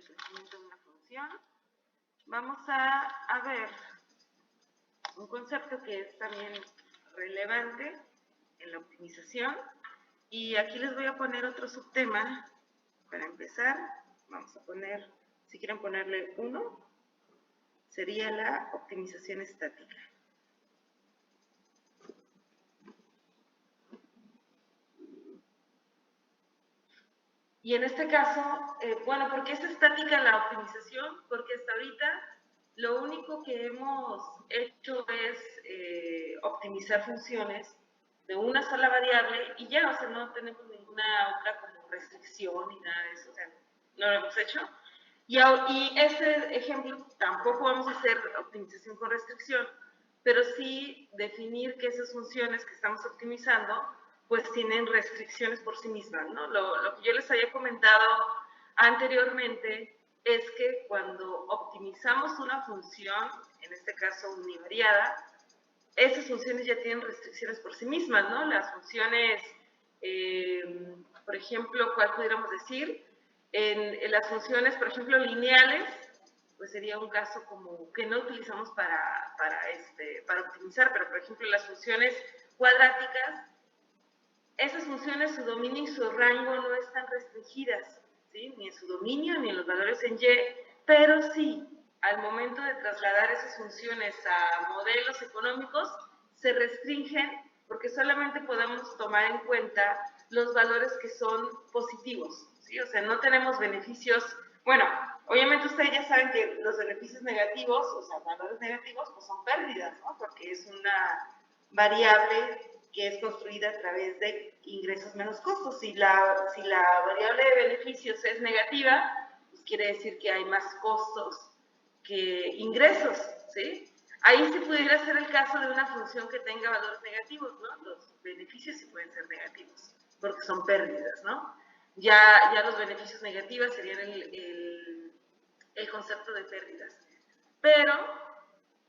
del crecimiento de una función, vamos a ver un concepto que es también relevante en la optimización. Y aquí les voy a poner otro subtema. Para empezar, vamos a poner, si quieren ponerle 1, sería la optimización estática. Y en este caso, bueno, ¿por qué es estática la optimización? Porque hasta ahorita lo único que hemos hecho es optimizar funciones de una sola variable y ya, o sea, no tenemos ninguna otra como restricción ni nada de eso, o sea, no lo hemos hecho. Y este ejemplo tampoco vamos a hacer optimización con restricción, pero sí definir que esas funciones que estamos optimizando pues tienen restricciones por sí mismas, ¿no? Lo que yo les había comentado anteriormente es que cuando optimizamos una función, en este caso univariada, esas funciones ya tienen restricciones por sí mismas, ¿no? Las funciones, por ejemplo, ¿cuál pudiéramos decir? En las funciones, por ejemplo, lineales, pues sería un caso como que no utilizamos para optimizar, pero por ejemplo las funciones cuadráticas, esas funciones, su dominio y su rango no están restringidas, ¿sí? Ni en su dominio ni en los valores en y, pero sí, al momento de trasladar esas funciones a modelos económicos, se restringen porque solamente podemos tomar en cuenta los valores que son positivos, ¿sí? O sea, no tenemos beneficios. Bueno, obviamente ustedes ya saben que los beneficios negativos, o sea, valores negativos, pues son pérdidas, ¿no? Porque es una variable que es construida a través de ingresos menos costos. Si la variable de beneficios es negativa, pues quiere decir que hay más costos que ingresos, ¿sí? Ahí sí pudiera ser el caso de una función que tenga valores negativos, ¿no? Los beneficios sí pueden ser negativos, porque son pérdidas, ¿no? Ya los beneficios negativos serían el concepto de pérdidas. Pero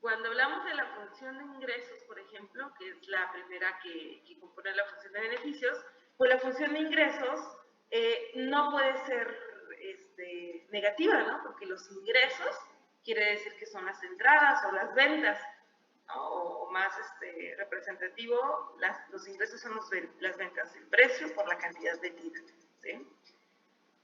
cuando hablamos de la función de ingresos, por ejemplo, que es la primera que compone la función de beneficios, pues la función de ingresos no puede ser negativa, ¿no? Porque los ingresos quiere decir que son las entradas o las ventas, ¿no? O más representativo, los ingresos son las ventas, el precio por la cantidad vendida, ¿sí?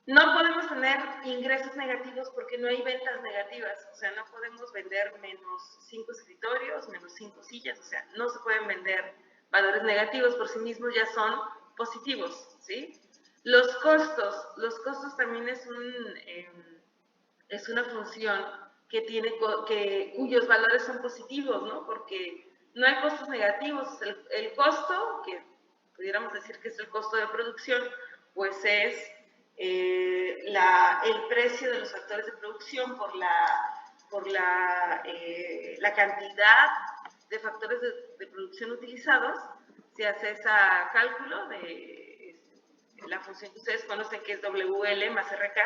No podemos tener ingresos negativos porque no hay ventas negativas, o sea, no podemos vender menos 5 escritorios, menos 5 sillas, o sea, no se pueden vender valores negativos por sí mismos, ya son positivos, ¿sí? Los costos también es una función cuyos valores son positivos, ¿no? Porque no hay costos negativos, el costo, que pudiéramos decir que es el costo de producción, pues es el precio de los factores de producción por la cantidad de factores de producción utilizados. Se hace ese cálculo de la función que ustedes conocen, que es WL más RK,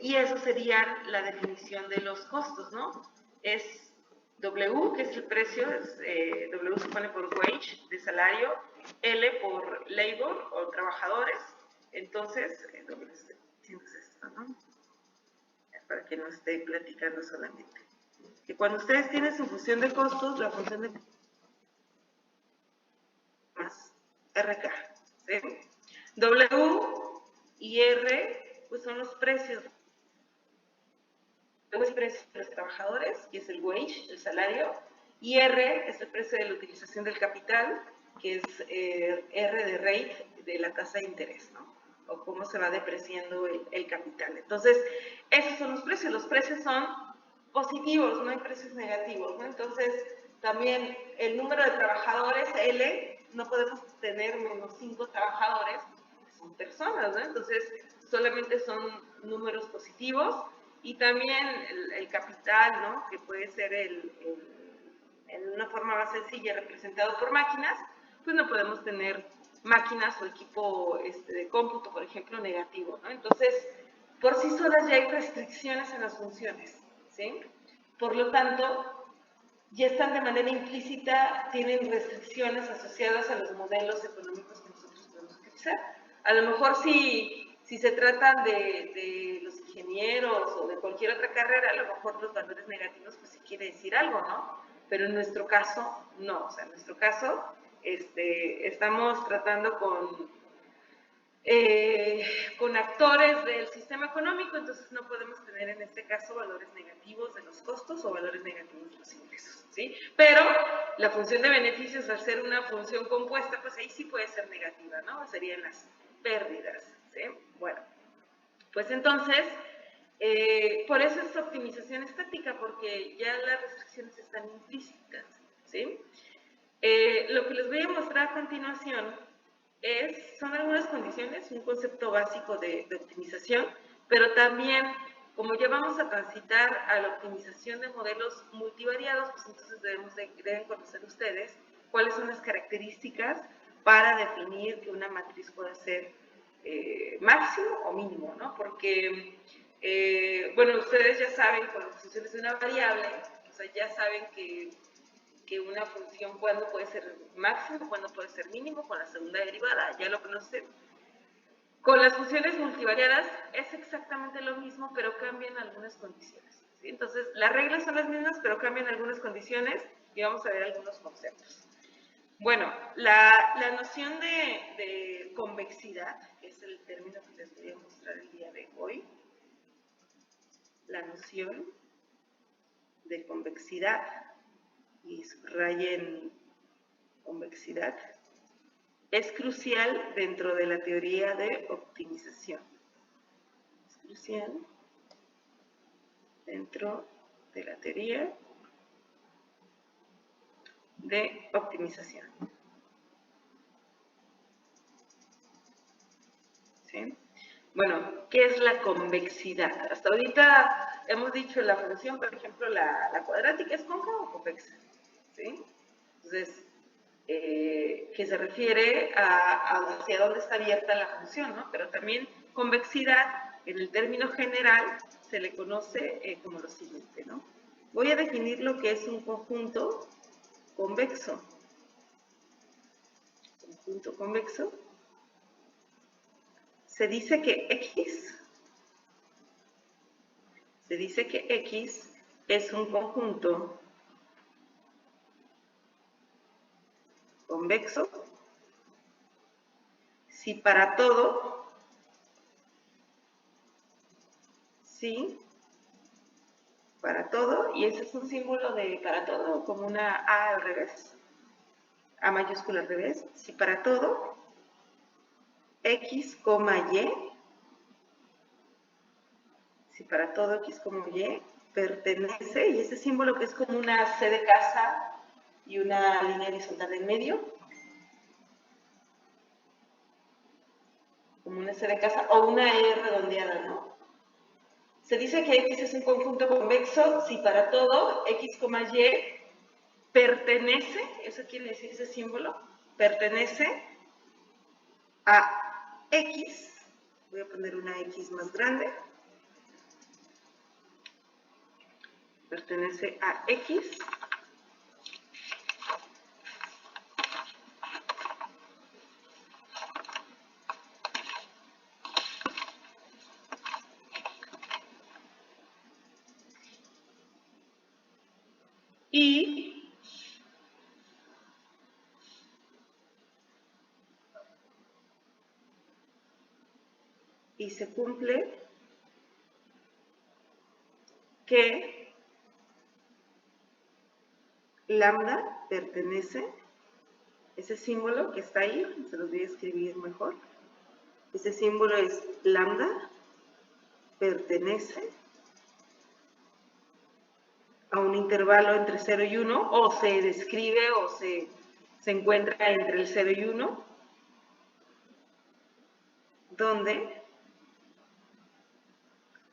y eso sería la definición de los costos, ¿no? Es W, que es el precio, W se pone por wage, de salario, L por labor, o trabajadores. Entonces, doble haciendo esto, ¿no? Para que no esté platicando solamente. Que cuando ustedes tienen su función de costos, la función de más RK, ¿sí? W y R, pues son los precios. W es el precio de los trabajadores, que es el wage, el salario, y R es el precio de la utilización del capital, que es R de rate, de la tasa de interés, ¿no? O cómo se va depreciando el capital. Entonces, esos son los precios son positivos, no hay precios negativos, ¿no? Entonces, también el número de trabajadores, L, no podemos tener menos 5 trabajadores, porque son personas, ¿no? Entonces, solamente son números positivos, y también el capital, ¿no? Que puede ser en una forma más sencilla representado por máquinas, pues no podemos tener máquinas o equipo de cómputo, por ejemplo, negativo, ¿no? Entonces, por sí solas ya hay restricciones en las funciones, ¿sí? Por lo tanto, ya están de manera implícita, tienen restricciones asociadas a los modelos económicos que nosotros podemos utilizar. A lo mejor si Si se tratan de los ingenieros o de cualquier otra carrera, a lo mejor los valores negativos pues sí quiere decir algo, ¿no? Pero en nuestro caso, no. O sea, en nuestro caso, estamos tratando con actores del sistema económico, entonces no podemos tener en este caso valores negativos de los costos o valores negativos de los ingresos, ¿sí? Pero la función de beneficios, al ser una función compuesta, pues ahí sí puede ser negativa, ¿no? Serían las pérdidas, ¿sí? Bueno, pues entonces, por eso es optimización estática, porque ya las restricciones están implícitas, ¿sí? Lo que les voy a mostrar a continuación son algunas condiciones, un concepto básico de optimización, pero también, como ya vamos a transitar a la optimización de modelos multivariados, pues entonces deben conocer ustedes cuáles son las características para definir que una matriz pueda ser máximo o mínimo, ¿no? Porque, bueno, ustedes ya saben con las funciones de una variable, o sea, ya saben que una función cuándo puede ser máximo, cuándo puede ser mínimo, con la segunda derivada, ya lo conocen. Con las funciones multivariadas es exactamente lo mismo, pero cambian algunas condiciones, ¿sí? Entonces, las reglas son las mismas, pero cambian algunas condiciones y vamos a ver algunos conceptos. Bueno, la noción de convexidad, que es el término que les voy a mostrar el día de hoy, la noción de convexidad, y subrayen convexidad, es crucial dentro de la teoría de optimización. Es crucial dentro de la teoría de optimización. ¿Sí? Bueno, ¿qué es la convexidad? Hasta ahorita hemos dicho la función, por ejemplo, la cuadrática, ¿es cóncava o convexa? ¿Sí? Entonces, que se refiere a hacia dónde está abierta la función, ¿no? Pero también convexidad, en el término general, se le conoce como lo siguiente, ¿no? Voy a definir lo que es un conjunto convexo. Conjunto convexo. Se dice que X es un conjunto convexo si para todo, sí, para todo, y ese es un símbolo de para todo, como una A al revés, A mayúscula al revés, si para todo, X, Y, si para todo X, Y, pertenece, y ese símbolo que es como una C de casa y una línea horizontal en medio, como una C de casa, o una E redondeada, ¿no? Se dice que X es un conjunto convexo si para todo X, Y pertenece, eso quiere decir ese símbolo, pertenece a X, voy a poner una X más grande, pertenece a X, y se cumple que lambda pertenece, ese símbolo que está ahí, se los voy a escribir mejor, ese símbolo es lambda pertenece a un intervalo entre 0 y 1, o se describe o se encuentra entre el 0 y 1, donde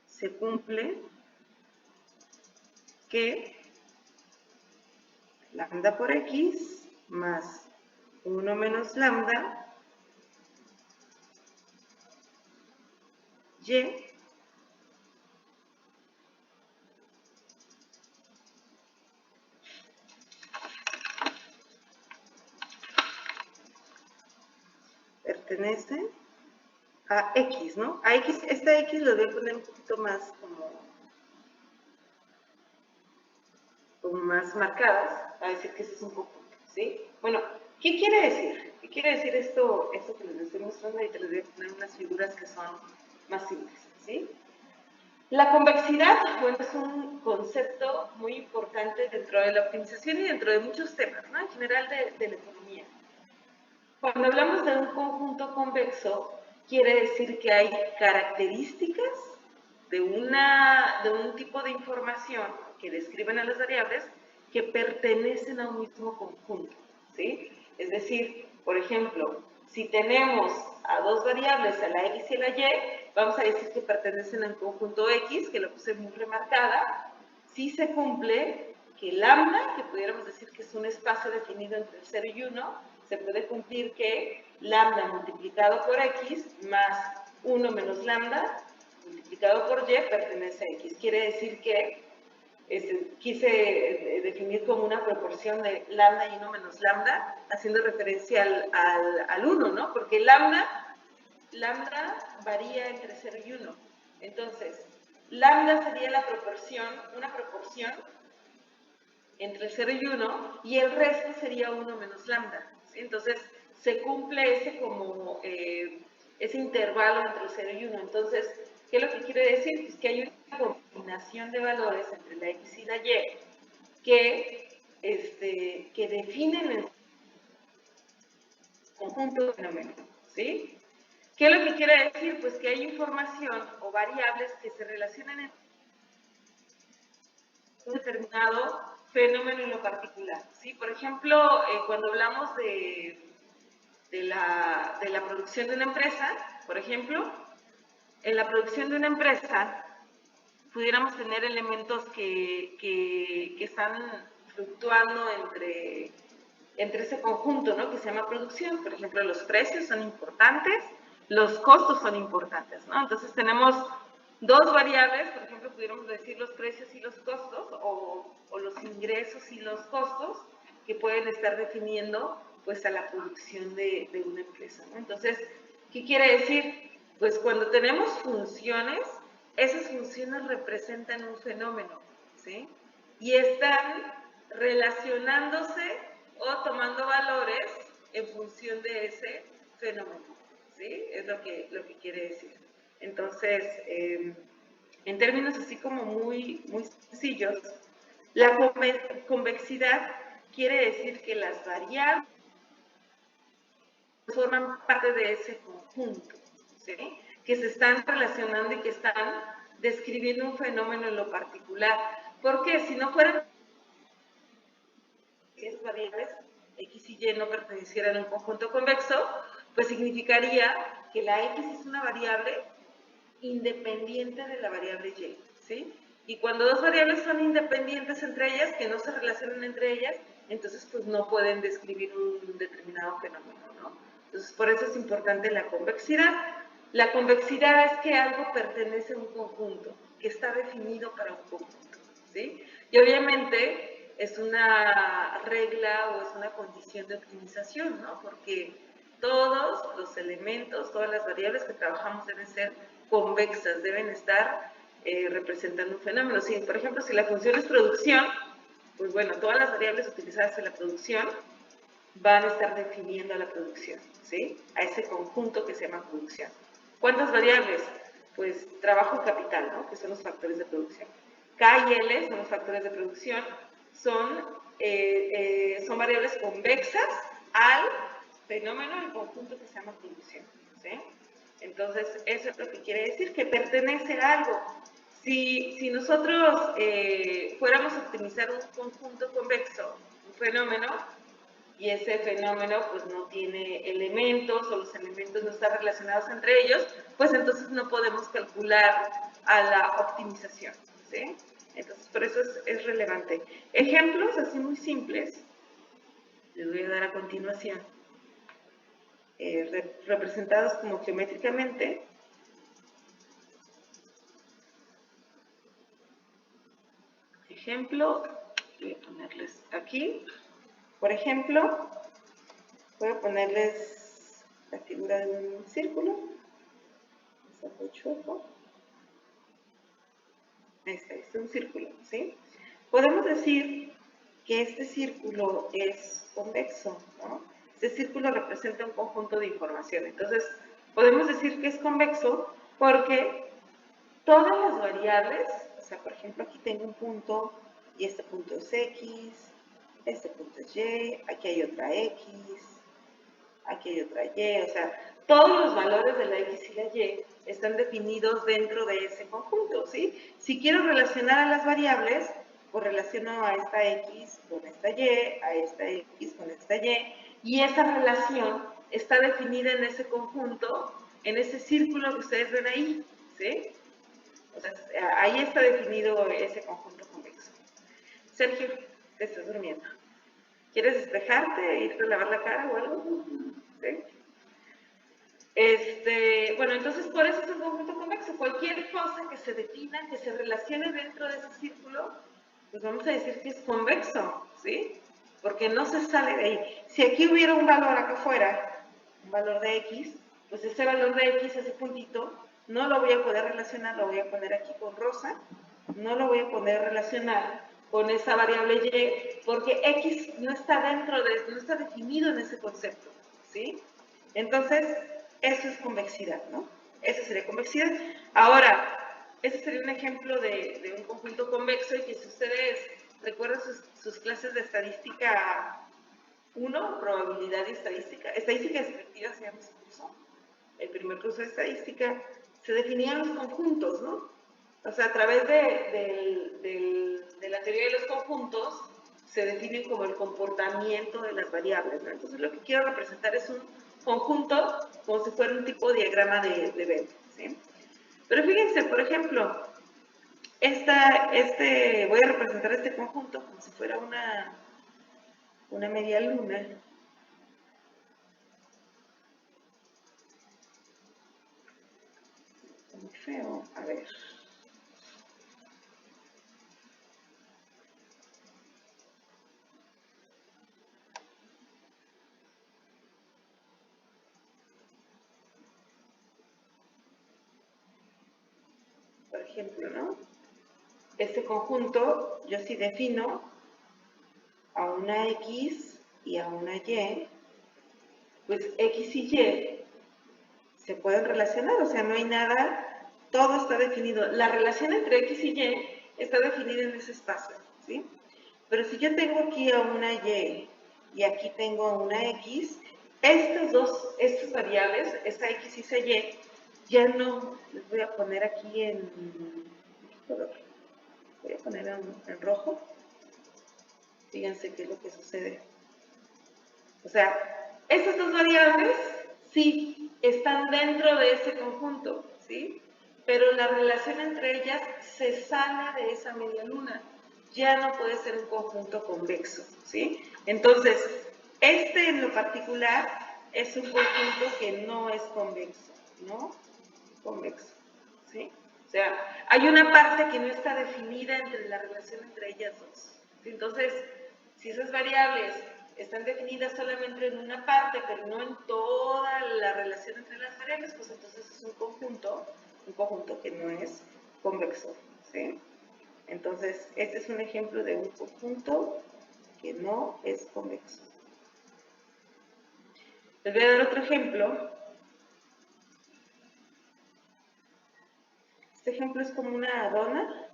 se cumple que lambda por X más 1 menos lambda Y pertenece a X, ¿no? A X, esta X lo voy a poner un poquito más como más marcadas, a decir que ese es un conjunto, ¿sí? Bueno, ¿qué quiere decir? ¿Qué quiere decir esto que les estoy mostrando? Y te les voy a poner unas figuras que son más simples, ¿sí? La convexidad, bueno, es un concepto muy importante dentro de la optimización y dentro de muchos temas, ¿no? En general de la economía. Cuando hablamos de un conjunto convexo, quiere decir que hay características de un tipo de información que describen a las variables que pertenecen a un mismo conjunto, ¿sí? Es decir, por ejemplo, si tenemos a dos variables, a la x y a la y, vamos a decir que pertenecen al conjunto x, que lo puse muy remarcada, si se cumple que lambda, que pudiéramos decir que es un espacio definido entre el 0 y 1, se puede cumplir que lambda multiplicado por x más 1 menos lambda multiplicado por y pertenece a x. Quiere decir que quise definir como una proporción de lambda y 1 menos lambda, haciendo referencia al 1, ¿no? Porque lambda varía entre 0 y 1. Entonces, lambda sería una proporción entre el 0 y 1, y el resto sería 1 menos lambda, ¿sí? Entonces, se cumple ese intervalo entre el 0 y 1. Entonces, ¿qué es lo que quiere decir? Pues que hay una combinación de valores entre la x y la y que definen el conjunto de fenómenos, ¿sí? ¿Qué es lo que quiere decir? Pues que hay información o variables que se relacionan en un determinado fenómeno en lo particular, ¿sí? Por ejemplo, cuando hablamos de la producción de una empresa, por ejemplo, en la producción de una empresa pudiéramos tener elementos que están fluctuando entre ese conjunto, ¿no? Que se llama producción. Por ejemplo, los precios son importantes, los costos son importantes, ¿no? Entonces tenemos dos variables, por ejemplo, pudiéramos decir los precios y los costos, o los ingresos y los costos, que pueden estar definiendo pues a la producción de una empresa, ¿no? Entonces, ¿qué quiere decir? Pues cuando tenemos funciones, esas funciones representan un fenómeno, ¿sí? Y están relacionándose o tomando valores en función de ese fenómeno, ¿sí? Es lo que quiere decir. Entonces, en términos así como muy, muy sencillos, la convexidad quiere decir que las variables forman parte de ese conjunto, ¿sí? Que se están relacionando y que están describiendo un fenómeno en lo particular. Porque si no fueran esas variables, x y y no pertenecieran a un conjunto convexo, pues significaría que la x es una variable independiente de la variable y, ¿sí? Y cuando dos variables son independientes entre ellas, que no se relacionan entre ellas, entonces pues no pueden describir un determinado fenómeno, ¿no? Entonces por eso es importante la convexidad. La convexidad es que algo pertenece a un conjunto, que está definido para un conjunto, ¿sí? Y obviamente es una regla o es una condición de optimización, ¿no? Porque todos los elementos, todas las variables que trabajamos deben ser convexas, deben estar representando un fenómeno. Si, por ejemplo, si la función es producción, pues bueno, todas las variables utilizadas en la producción van a estar definiendo a la producción, ¿sí? A ese conjunto que se llama producción. ¿Cuántas variables? Pues trabajo y capital, ¿no? Que son los factores de producción. K y L son los factores de producción, son variables convexas al fenómeno, al conjunto que se llama producción, ¿sí? Entonces, eso es lo que quiere decir, que pertenece a algo. Si nosotros fuéramos a optimizar un conjunto convexo, un fenómeno, y ese fenómeno pues no tiene elementos o los elementos no están relacionados entre ellos, pues entonces no podemos calcular a la optimización, ¿sí? Entonces por eso es relevante. Ejemplos así muy simples, les voy a dar a continuación, representados como geométricamente. Ejemplo, voy a ponerles aquí, por ejemplo, voy a ponerles la figura de un círculo. Saco chueco. Este es un círculo, ¿sí? Podemos decir que este círculo es convexo, ¿no? Este círculo representa un conjunto de información. Entonces, podemos decir que es convexo porque todas las variables, o sea, por ejemplo, aquí tengo un punto y este punto es X, este punto es Y, aquí hay otra X, aquí hay otra Y, o sea, todos los valores de la X y la Y están definidos dentro de ese conjunto, ¿sí? Si quiero relacionar a las variables, pues relaciono a esta X con esta Y, a esta X con esta Y esa relación está definida en ese conjunto, en ese círculo que ustedes ven ahí, ¿sí? O sea, ahí está definido ese conjunto convexo. Sergio, te estás durmiendo. ¿Quieres despejarte, irte a lavar la cara o algo? ¿Sí? Bueno, entonces por eso es un conjunto convexo. Cualquier cosa que se defina, que se relacione dentro de ese círculo, pues vamos a decir que es convexo, ¿sí? Porque no se sale de ahí. Si aquí hubiera un valor acá afuera, un valor de X, pues ese valor de X, ese puntito, no lo voy a poder relacionar, lo voy a poner aquí con rosa, no lo voy a poder relacionar con esa variable Y, porque X no está dentro de, no está definido en ese concepto, ¿sí? Entonces, eso es convexidad, ¿no? Eso sería convexidad. Ahora, ese sería un ejemplo de un conjunto convexo y que si ustedes recuerdan sus clases de estadística 1, probabilidad y estadística descriptiva se llama ese curso, el primer curso de estadística, se definían los conjuntos, ¿no? O sea, a través de la teoría de los conjuntos se definen como el comportamiento de las variables, ¿no? Entonces lo que quiero representar es un conjunto como si fuera un tipo de diagrama de Venn, ¿sí? Pero fíjense, por ejemplo, voy a representar este conjunto como si fuera una media luna. Muy feo, a ver. Por ejemplo, ¿no? Este conjunto yo sí defino a una X y a una Y, pues X y Y se pueden relacionar, o sea, no hay nada, todo está definido. La relación entre X y Y está definida en ese espacio, ¿sí? Pero si yo tengo aquí a una Y aquí tengo a una X, estas variables, esta X y esa Y, ya no, les voy a poner aquí en, voy a poner en rojo, fíjense qué es lo que sucede. O sea, estas dos variables sí están dentro de ese conjunto, ¿sí? Pero la relación entre ellas se sale de esa media luna. Ya no puede ser un conjunto convexo, ¿sí? Entonces, este en lo particular es un conjunto que no es convexo, ¿no? Convexo, ¿sí? O sea, hay una parte que no está definida entre la relación entre ellas dos. Entonces, si esas variables están definidas solamente en una parte, pero no en toda la relación entre las variables, pues entonces es un conjunto que no es convexo, ¿sí? Entonces, este es un ejemplo de un conjunto que no es convexo. Les voy a dar otro ejemplo. Este ejemplo es como una dona.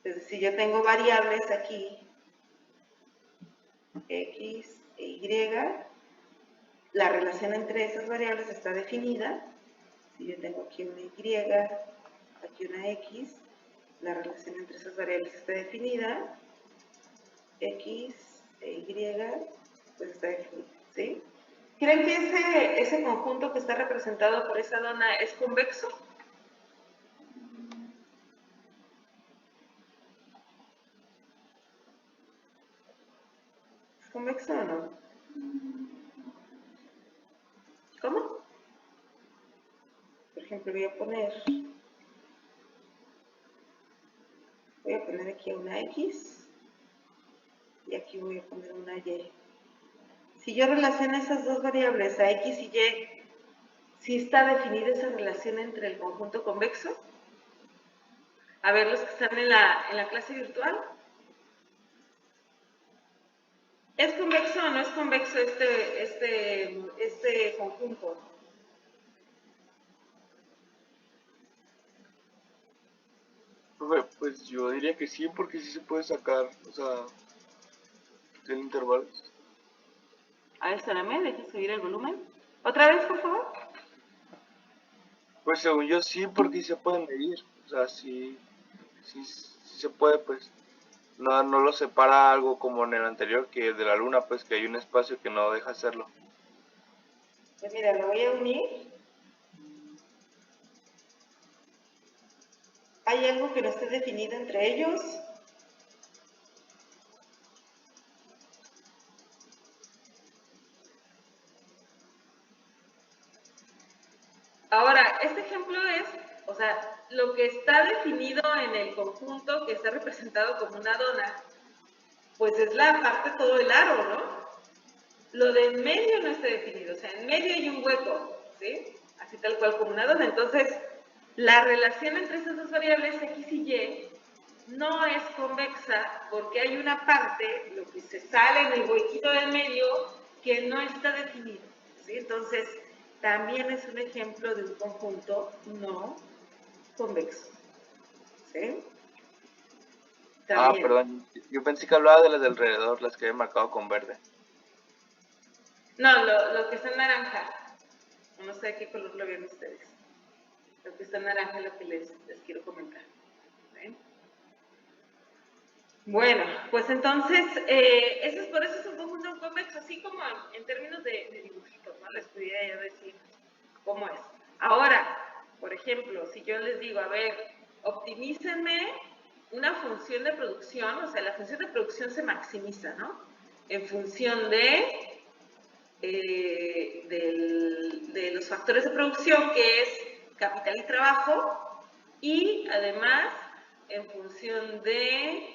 Entonces, si yo tengo variables aquí, X e Y, la relación entre esas variables está definida. Si yo tengo aquí una Y, aquí una X, la relación entre esas variables está definida. X e Y, pues está definida, ¿sí? ¿Creen que ese conjunto que está representado por esa dona es convexo? ¿Es convexo o no? ¿Cómo? Por ejemplo, voy a poner aquí una X y aquí voy a poner una Y. Si yo relaciono esas dos variables a X y Y, ¿sí está definida esa relación entre el conjunto convexo? A ver, los que están en la clase virtual. ¿Es convexo o no es convexo este conjunto? Pues yo diría que sí, porque sí se puede sacar, o sea, el intervalo. A ver, espérame, deja subir el volumen. ¿Otra vez, por favor? Pues según yo sí, porque sí se pueden medir, o sea, sí se puede, pues. No lo separa algo como en el anterior, que de la luna, pues que hay un espacio que no deja hacerlo. Pues mira, lo voy a unir. ¿Hay algo que no esté definido entre ellos? Ahora, este ejemplo es, o sea, lo que está definido en el conjunto que está representado como una dona, pues es la parte todo el aro, ¿no? Lo de en medio no está definido, o sea, en medio hay un hueco, ¿sí? Así tal cual como una dona. Entonces, la relación entre esas dos variables X y Y no es convexa porque hay una parte, lo que se sale en el huequito del medio, que no está definido, ¿sí? Entonces, también es un ejemplo de un conjunto no convexo, ¿sí? También. Perdón, yo pensé que hablaba de las de alrededor, las que he marcado con verde. No, lo que está en naranja. No sé qué color lo ven ustedes. Lo que está en naranja es lo que les quiero comentar. ¿Sí? Bueno, pues entonces, por eso es un conjunto convexo, así como en términos de dibujitos, ¿no? Les pudiera yo decir cómo es. Ahora, por ejemplo, si yo les digo, a ver, optimícenme una función de producción, o sea, la función de producción se maximiza, ¿no? En función de los factores de producción, que es capital y trabajo, y además en función de,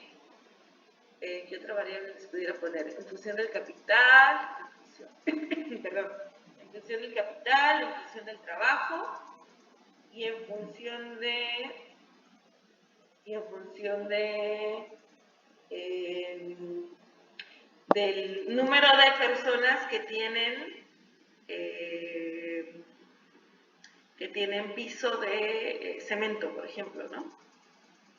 ¿qué otra variable les pudiera poner? En función del capital, perdón, en función del capital, en función del trabajo, y en función del número de personas que tienen piso de cemento, por ejemplo, ¿no?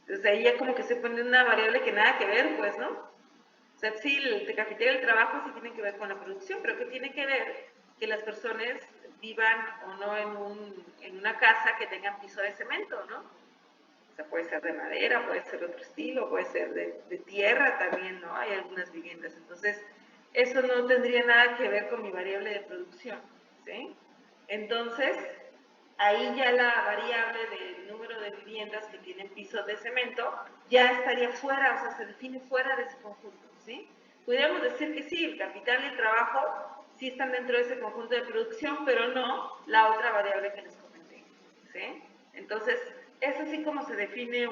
Entonces ahí ya como que se pone una variable que nada que ver, pues, ¿no? O sea, sí, el capital y el trabajo sí tienen que ver con la producción, pero ¿qué tiene que ver? Que las personas vivan o no en una casa que tengan piso de cemento, ¿no? O sea, puede ser de madera, puede ser de otro estilo, puede ser de tierra también, ¿no? Hay algunas viviendas. Entonces, eso no tendría nada que ver con mi variable de producción, ¿sí? Entonces, ahí ya la variable del número de viviendas que tienen pisos de cemento ya estaría fuera, o sea, se define fuera de ese conjunto, ¿sí? Podríamos decir que sí, el capital y el trabajo sí están dentro de ese conjunto de producción, pero no la otra variable que les comenté, ¿sí? Entonces, es así como se define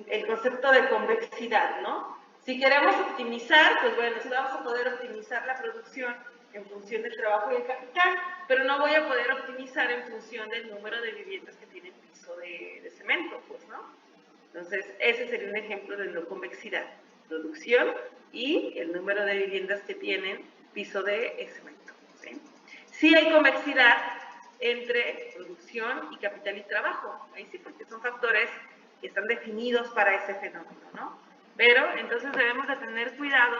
el concepto de convexidad, ¿no? Si queremos optimizar, pues bueno, sí vamos a poder optimizar la producción en función del trabajo y el capital, pero no voy a poder optimizar en función del número de viviendas que tienen piso de cemento, pues, ¿no? Entonces, ese sería un ejemplo de no convexidad, producción y el número de viviendas que tienen piso de cemento, ¿sí? Sí hay convexidad entre producción y capital y trabajo, ahí sí, porque son factores que están definidos para ese fenómeno, ¿no? Pero entonces debemos de tener cuidado,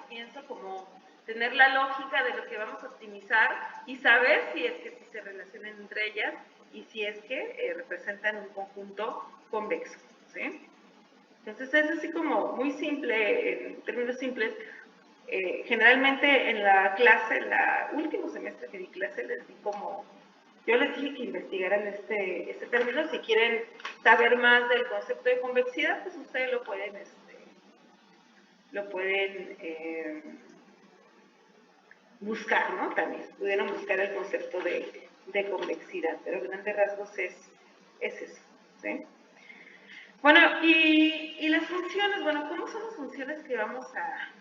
pienso, como tener la lógica de lo que vamos a optimizar y saber si es que sí se relacionan entre ellas y si es que representan un conjunto convexo, ¿sí? Entonces es así como muy simple, en términos simples. Generalmente en la clase, en el último semestre que di clase, les di como, yo les dije que investigaran este término. Si quieren saber más del concepto de convexidad, pues ustedes lo pueden buscar, ¿no? También pudieron buscar el concepto de convexidad, pero a grandes rasgos es eso, ¿sí? Bueno, y las funciones, bueno, ¿cómo son las funciones que vamos a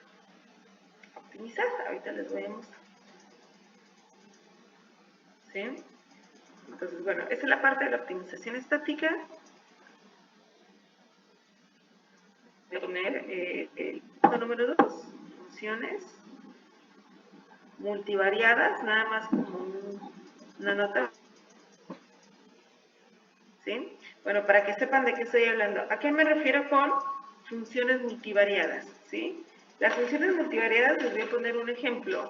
optimizar. Ahorita les voy a mostrar. ¿Sí? Entonces, bueno, esa es la parte de la optimización estática. Voy a poner el punto número 2, funciones multivariadas, nada más como una nota. ¿Sí? Bueno, para que sepan de qué estoy hablando. ¿A qué me refiero con funciones multivariadas? ¿Sí? Las funciones multivariadas, les voy a poner un ejemplo.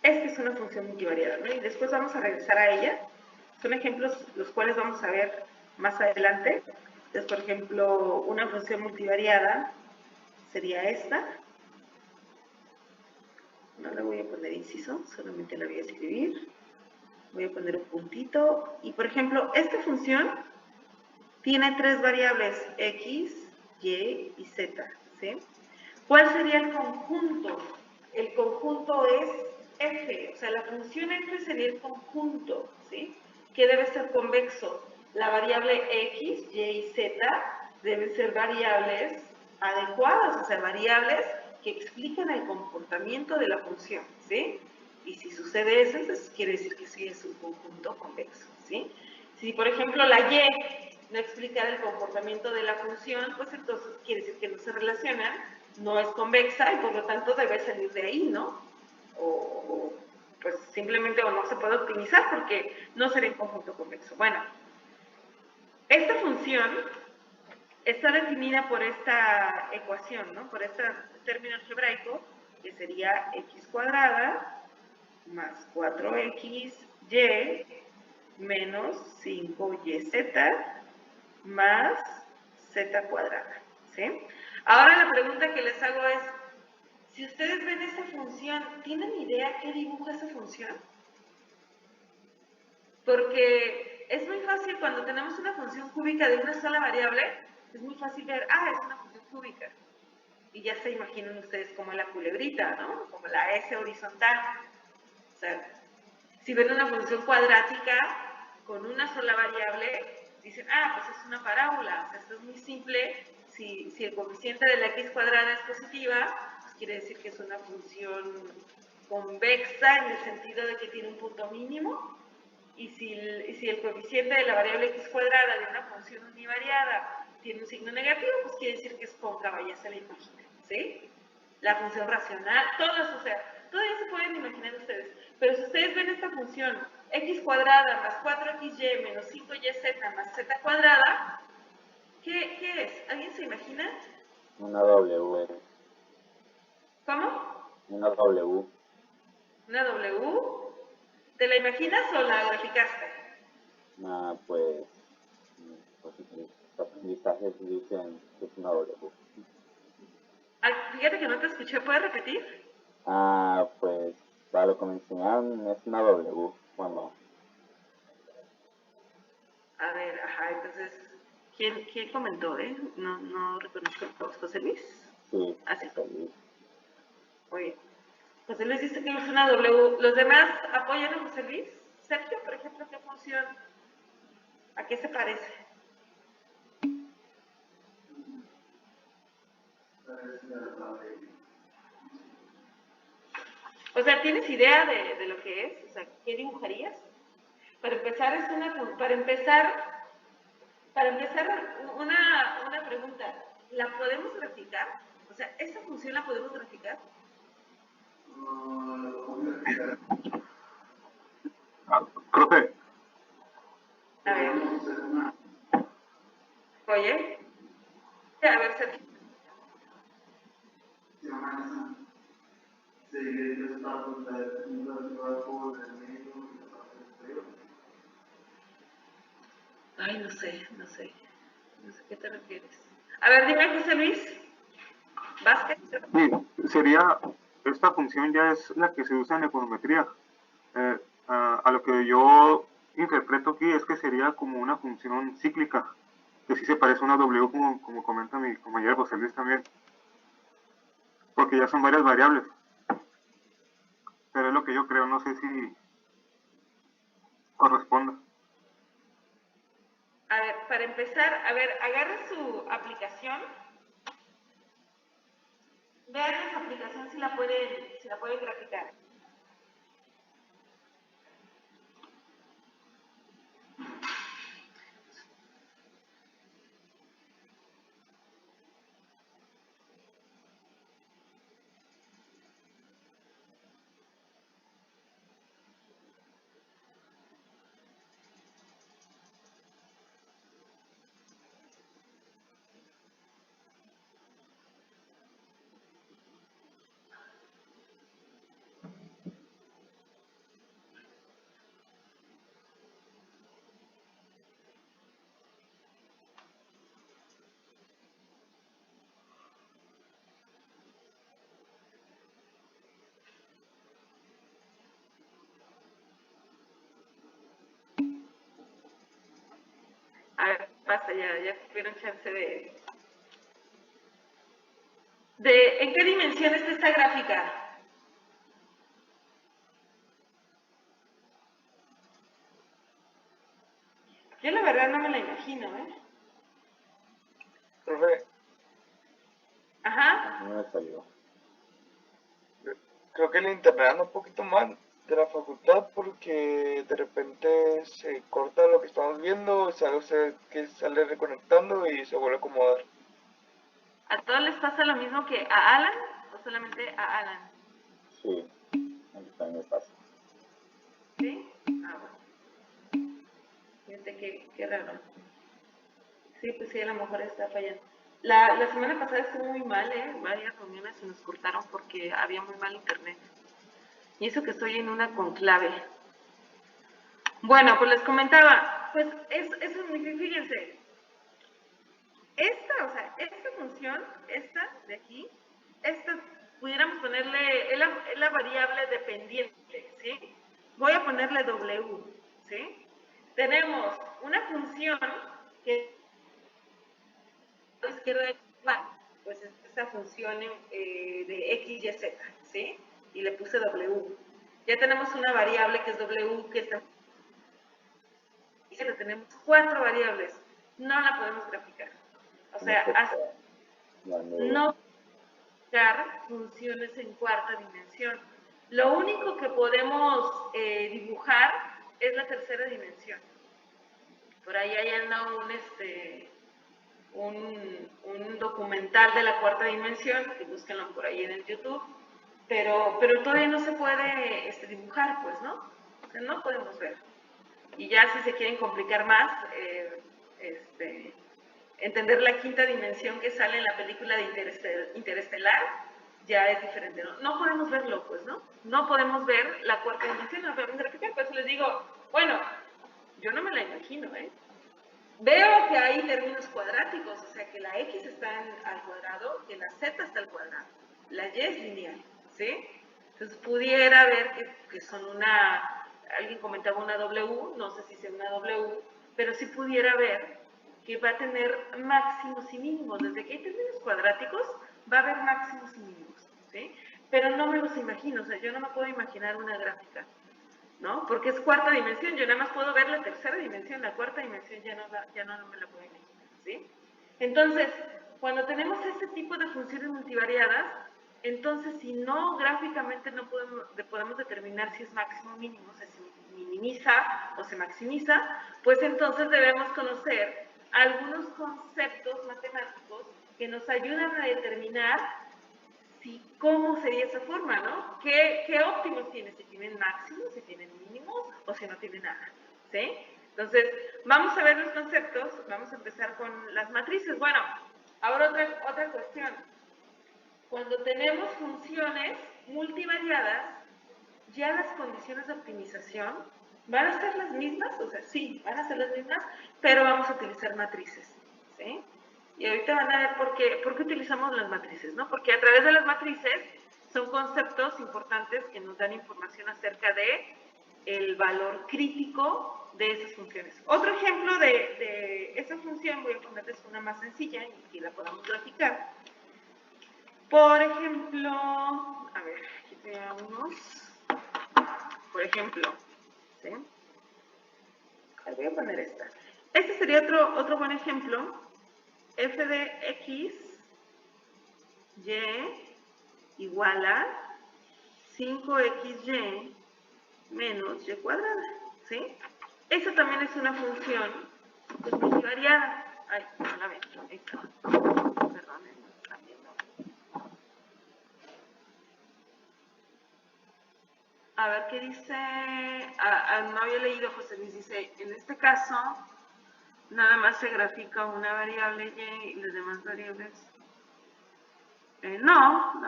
Esta es una función multivariada, ¿no? Y después vamos a regresar a ella. Son ejemplos los cuales vamos a ver más adelante. Entonces, por ejemplo, una función multivariada sería esta. No le voy a poner inciso, solamente la voy a escribir. Voy a poner un puntito. Y, por ejemplo, esta función tiene 3 variables, x, y y z, ¿sí? ¿Cuál sería el conjunto? El conjunto es f, o sea, la función f sería el conjunto, ¿sí? Que debe ser convexo. La variable x, y y z deben ser variables adecuadas, o sea, variables que explican el comportamiento de la función, ¿sí? Y si sucede eso, entonces quiere decir que sí es un conjunto convexo, ¿sí? Si, por ejemplo, la y no explicara el comportamiento de la función, pues entonces quiere decir que no se relacionan, no es convexa y por lo tanto debe salir de ahí, ¿no? O pues simplemente o no se puede optimizar porque no sería un conjunto convexo. Bueno, esta función está definida por esta ecuación, ¿no? Por este término algebraico, que sería x cuadrada más 4xy menos 5yz más z cuadrada, ¿sí? Ahora la pregunta que les hago es, si ustedes ven esta función, ¿tienen idea qué dibuja esa función? Porque es muy fácil cuando tenemos una función cúbica de una sola variable, es muy fácil ver, es una función cúbica. Y ya se imaginan ustedes como la culebrita, ¿no? Como la S horizontal. O sea, si ven una función cuadrática con una sola variable, dicen, pues es una parábola. O sea, esto es muy simple. Si el coeficiente de la x cuadrada es positiva, pues quiere decir que es una función convexa en el sentido de que tiene un punto mínimo. Y si el coeficiente de la variable x cuadrada de una función univariada tiene un signo negativo, pues quiere decir que es cóncava, ya se la imaginan, ¿sí? La función racional, todas, o sea, todavía se pueden imaginar ustedes. Pero si ustedes ven esta función x cuadrada más 4xy menos 5yz más z cuadrada, ¿qué es? ¿Alguien se imagina? Una W. ¿Cómo? Una W. ¿Una W? ¿Te la imaginas o la graficaste? Pues los aprendizajes dicen que es una W. Fíjate que no te escuché, ¿puedes repetir? Pues para lo que me enseñaron es una W. Bueno, A ver, entonces, ¿quién comentó, No reconozco el voz. ¿José Luis? sí. Así. Feliz. Muy bien. José Luis dice que es una W. ¿Los demás apoyan a José Luis? Sergio, por ejemplo, ¿qué función? ¿A qué se parece? O sea, ¿tienes idea de lo que es? O sea, ¿qué dibujarías? Para empezar, una pregunta. ¿La podemos graficar? O sea, ¿esa función la podemos graficar? Profe, A ver. Oye. A ver, Sergio. Ay, no sé qué te refieres. A ver, dime, José Luis. Vázquez. sí, sería, esta función ya es la que se usa en econometría. A lo que yo interpreto aquí es que sería como una función cíclica, que sí se parece a una W como comenta mi compañero José Luis también, porque ya son varias variables. Pero es lo que yo creo, no sé si corresponda. A ver, para empezar, agarre su aplicación Vean esa aplicación si la pueden graficar. A ver, basta, ya tuvieron chance ¿en qué dimensión está esta gráfica? Yo la verdad no me la imagino, ¿eh? Profe, Ajá. No me salió. creo que el internet anda un poquito mal de la facultad porque de repente se corta lo que estamos viendo, que sale reconectando y se vuelve a acomodar. ¿A todos les pasa lo mismo que a Alan o solamente a Alan? Sí, a mí también me pasa. ¿Sí? Ah, bueno. Fíjate qué raro. Sí, pues sí, a lo mejor está fallando. La semana pasada estuvo muy mal, ¿eh? Varias reuniones se nos cortaron porque había muy mal internet. Y eso que estoy en una conclave. Bueno, pues les comentaba, pues eso, fíjense, esta función, esta de aquí, esta pudiéramos ponerle, es la variable dependiente, ¿sí? Voy a ponerle W, ¿sí? Tenemos una función que a la izquierda de pues es esta función de X, Y, Z, ¿sí? Y le puse W. Ya tenemos una variable que es W, que está... Y tenemos 4 variables. No la podemos graficar. O sea, no graficar funciones en cuarta dimensión. Lo único que podemos dibujar es la tercera dimensión. Por ahí anda un documental de la cuarta dimensión, que búsquenlo por ahí en el YouTube, pero todavía no se puede dibujar, pues, ¿no? O sea, no podemos ver. Y ya si se quieren complicar más, entender la quinta dimensión que sale en la película de Interestelar, ya es diferente, ¿no? No podemos verlo, pues, ¿no? No podemos ver la cuarta dimensión, no podemos graficar, por eso les digo, bueno, yo no me la imagino, ¿eh? Veo que hay términos cuadráticos, o sea que la X está al cuadrado, que la Z está al cuadrado, la Y es lineal, ¿sí? Entonces pudiera ver que son alguien comentaba una W, no sé si sea una W, pero sí pudiera ver que va a tener máximos y mínimos. Desde que hay términos cuadráticos, va a haber máximos y mínimos, ¿sí? Pero no me los imagino, o sea, yo no me puedo imaginar una gráfica, ¿no? Porque es cuarta dimensión, yo nada más puedo ver la tercera dimensión, la cuarta dimensión ya no me la puedo imaginar, ¿sí? Entonces, cuando tenemos este tipo de funciones multivariadas, entonces si no gráficamente no podemos determinar si es máximo o mínimo, o sea, si minimiza o se maximiza, pues entonces debemos conocer algunos conceptos matemáticos que nos ayudan a determinar cómo sería esa forma, ¿no? ¿Qué óptimos tiene? Si tienen máximos, si tienen mínimos o si no tienen nada, ¿sí? Entonces, vamos a ver los conceptos, vamos a empezar con las matrices. Bueno, ahora otra cuestión. Cuando tenemos funciones multivariadas, ya las condiciones de optimización van a ser las mismas, o sea, sí, van a ser las mismas, pero vamos a utilizar matrices, ¿sí? Y ahorita van a ver por qué utilizamos las matrices, ¿no? Porque a través de las matrices son conceptos importantes que nos dan información acerca de el valor crítico de esas funciones. Otro ejemplo de esa función, voy a ponerles una más sencilla y que la podamos graficar. Por ejemplo, a ver, aquí veamos. Por ejemplo, ¿sí? Voy a poner esta. Este sería otro buen ejemplo. F de X, Y, igual a 5xy menos y cuadrada, ¿sí? Esa también es una función pues, multivariada. Ay, no la ven, ahí está. Perdonen, no están viendo. A ver qué dice. No había leído, José Luis dice, en este caso, nada más se grafica una variable y y las demás variables. No,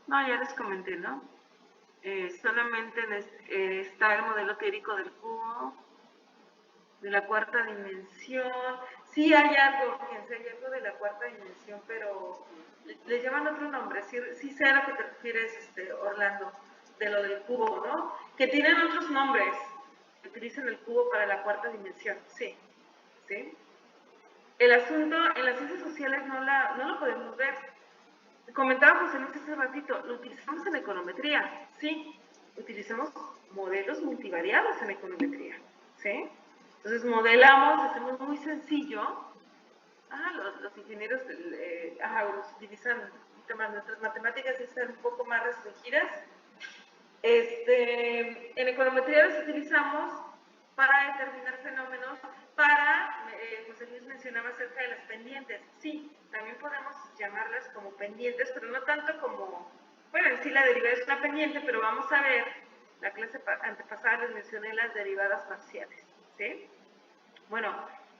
ya les comenté, ¿no? Solamente está el modelo teórico del cubo, de la cuarta dimensión. Sí hay algo, fíjense, hay algo de la cuarta dimensión, pero le llaman otro nombre. Sí sé a lo que te refieres, Orlando, de lo del cubo, ¿no? Que tienen otros nombres, que utilizan el cubo para la cuarta dimensión, sí. El asunto, en las ciencias sociales no lo podemos ver. Comentaba José Luis hace ratito, lo utilizamos en econometría, sí, utilizamos modelos multivariados en econometría, ¿sí? Entonces modelamos, hacemos muy sencillo, los ingenieros utilizan temas, nuestras matemáticas están un poco más restringidas. En econometría los utilizamos para determinar fenómenos, José Luis mencionaba acerca de las pendientes. Sí, también podemos llamarlas como pendientes, pero no tanto como, bueno, en sí la derivada es una pendiente, pero vamos a ver, la clase antepasada les mencioné las derivadas parciales, ¿sí? Bueno,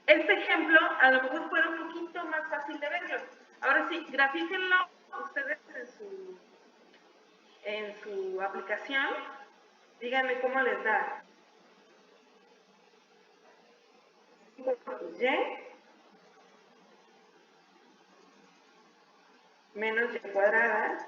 este ejemplo a lo mejor fuera un poquito más fácil de verlo. Ahora sí, grafíquenlo ustedes en su aplicación, díganme cómo les da. Y menos y cuadrada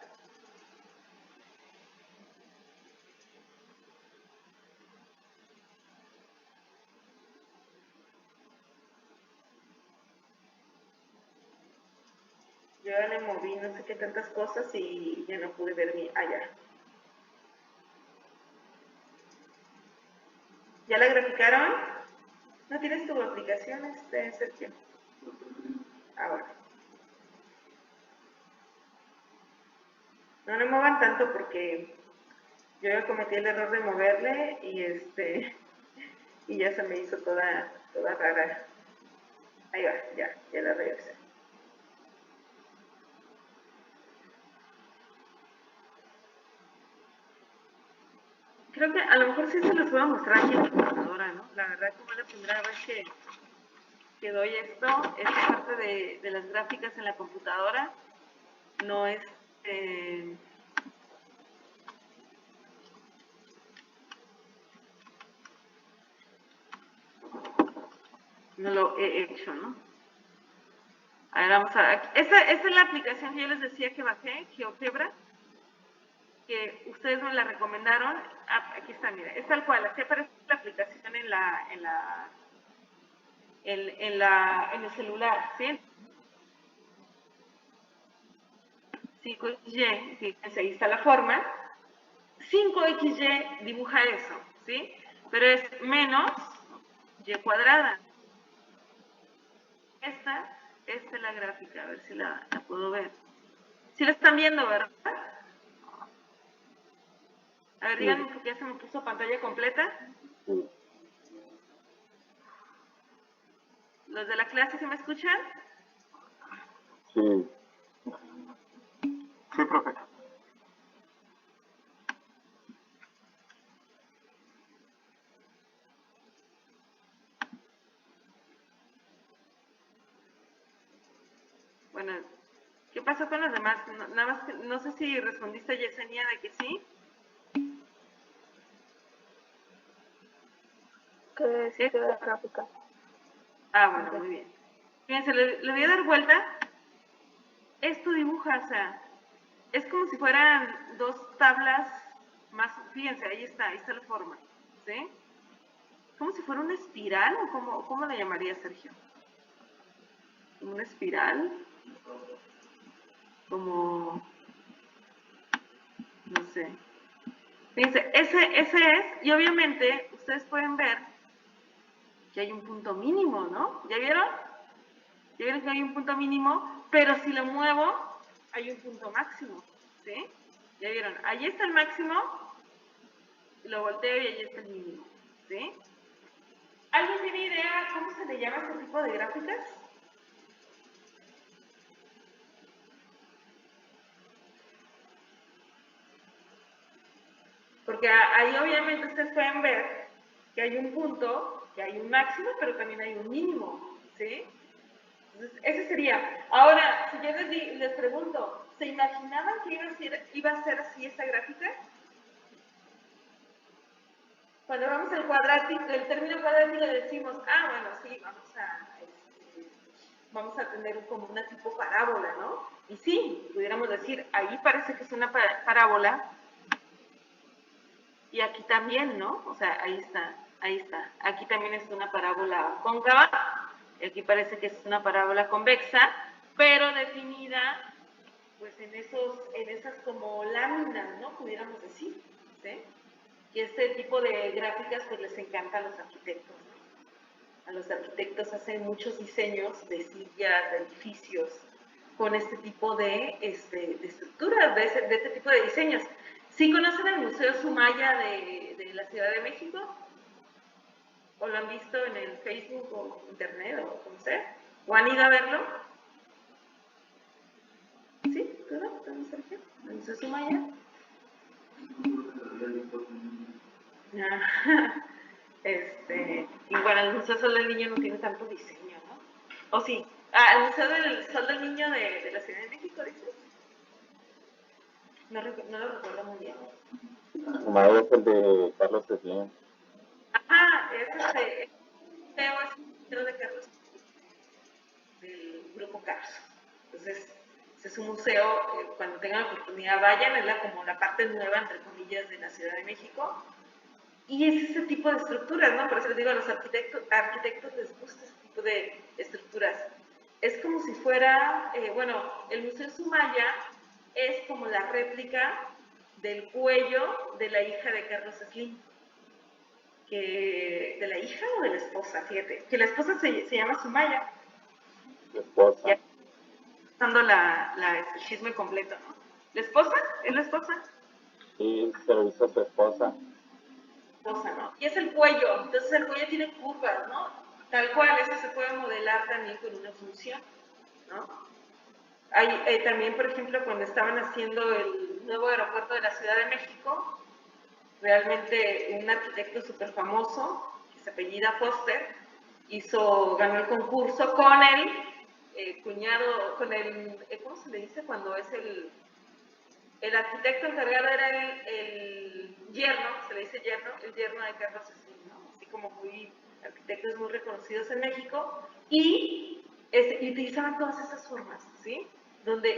yo ya le moví no sé qué tantas cosas y ya no pude ver mi allá. ¿Ya la graficaron? ¿No tienes tu aplicación, Sergio? Ahora. No le muevan tanto porque yo ya cometí el error de moverle y ya se me hizo toda rara. Ahí va, ya la regresé. Creo que a lo mejor sí se los voy a mostrar aquí en la computadora, ¿no? La verdad, como es la primera vez que doy esto, esta parte de las gráficas en la computadora, no es... no lo he hecho, ¿no? A ver, vamos a ver. Esta es la aplicación que yo les decía que bajé, GeoGebra, que ustedes me la recomendaron. Aquí está, mira, es tal cual, así aparece la aplicación en el celular, ¿sí? 5xy, fíjense, ahí está la forma. 5xy dibuja eso, ¿sí? Pero es menos y cuadrada. Esta es la gráfica, a ver si la puedo ver. ¿Sí la están viendo, verdad? A ver, díganme porque ya se me puso pantalla completa. ¿Los de la clase se me escuchan? Sí. Sí, profe. Bueno, ¿qué pasó con los demás? Nada más, no sé si respondiste a Yesenia de que sí. Que sí queda gráfica. Bueno, muy bien. Fíjense, le voy a dar vuelta. Esto dibuja, o sea, es como si fueran dos tablas más, fíjense, ahí está la forma, ¿sí? Como si fuera una espiral, o ¿cómo la llamaría, Sergio? ¿Una espiral? Como, no sé. Fíjense, ese es, y obviamente ustedes pueden ver que hay un punto mínimo, ¿no? ¿Ya vieron? ¿Ya vieron que hay un punto mínimo? Pero si lo muevo, hay un punto máximo, ¿sí? Ya vieron, ahí está el máximo, lo volteo y ahí está el mínimo, ¿sí? ¿Alguien tiene idea cómo se le llama a este tipo de gráficas? Porque ahí obviamente ustedes pueden ver que hay un punto, que hay un máximo, pero también hay un mínimo, ¿sí? Entonces, ese sería. Ahora, si yo les pregunto, ¿se imaginaban que iba a ser así esta gráfica? Cuando vamos al cuadrático, el término cuadrático le decimos, bueno, sí, vamos a tener como una tipo parábola, ¿no? Y sí, pudiéramos decir, ahí parece que es una parábola, y aquí también, ¿no? O sea, ahí está, ahí está. Aquí también es una parábola cóncava, y aquí parece que es una parábola convexa, pero definida, pues en esas como láminas, ¿no? Pudiéramos decir, ¿sí? Y este tipo de gráficas pues les encanta a los arquitectos, ¿no? A los arquitectos hacen muchos diseños de sillas, de edificios, con este tipo de estructuras, de este tipo de diseños. ¿Sí conocen el Museo Sumaya de la Ciudad de México? ¿O lo han visto en el Facebook o internet o como sea? ¿O han ido a verlo? ¿Sí? ¿Tú no, Sergio? ¿El Museo Sumaya? Y bueno, el Museo Sol del Niño no tiene tanto diseño, ¿no? ¿O sí? El Museo del Sol del Niño de la Ciudad de México, ¿dices? No lo recuerdo muy bien. Sumaya es el de Carlos Slim. Ajá, es el museo de Carlos, del grupo Carlos. Entonces, es un museo, cuando tengan la oportunidad vayan, es como la parte nueva, entre comillas, de la Ciudad de México. Y es ese tipo de estructuras, ¿no? Por eso les digo, a los arquitectos les gusta ese tipo de estructuras. Es como si fuera, el Museo Sumaya es como la réplica del cuello de la hija de Carlos Slim. ¿De la hija o de la esposa? Fíjate, que la esposa se llama Sumaya. La esposa. Ya, dando el chisme completo, ¿no? ¿La esposa? ¿Es la esposa? Sí, se lo hizo su esposa. ¿No? Y es el cuello, entonces el cuello tiene curvas, ¿no? Tal cual, eso se puede modelar también con una función, ¿no? Hay también, por ejemplo, cuando estaban haciendo el nuevo aeropuerto de la Ciudad de México, realmente un arquitecto súper famoso, que se apellida Foster, ganó el concurso con el cuñado, con el, ¿cómo se le dice? Cuando es el arquitecto encargado era el yerno, se le dice yerno, el yerno de Carlos Slim, ¿no? Así como arquitectos muy reconocidos en México, y utilizaban todas esas formas, ¿sí?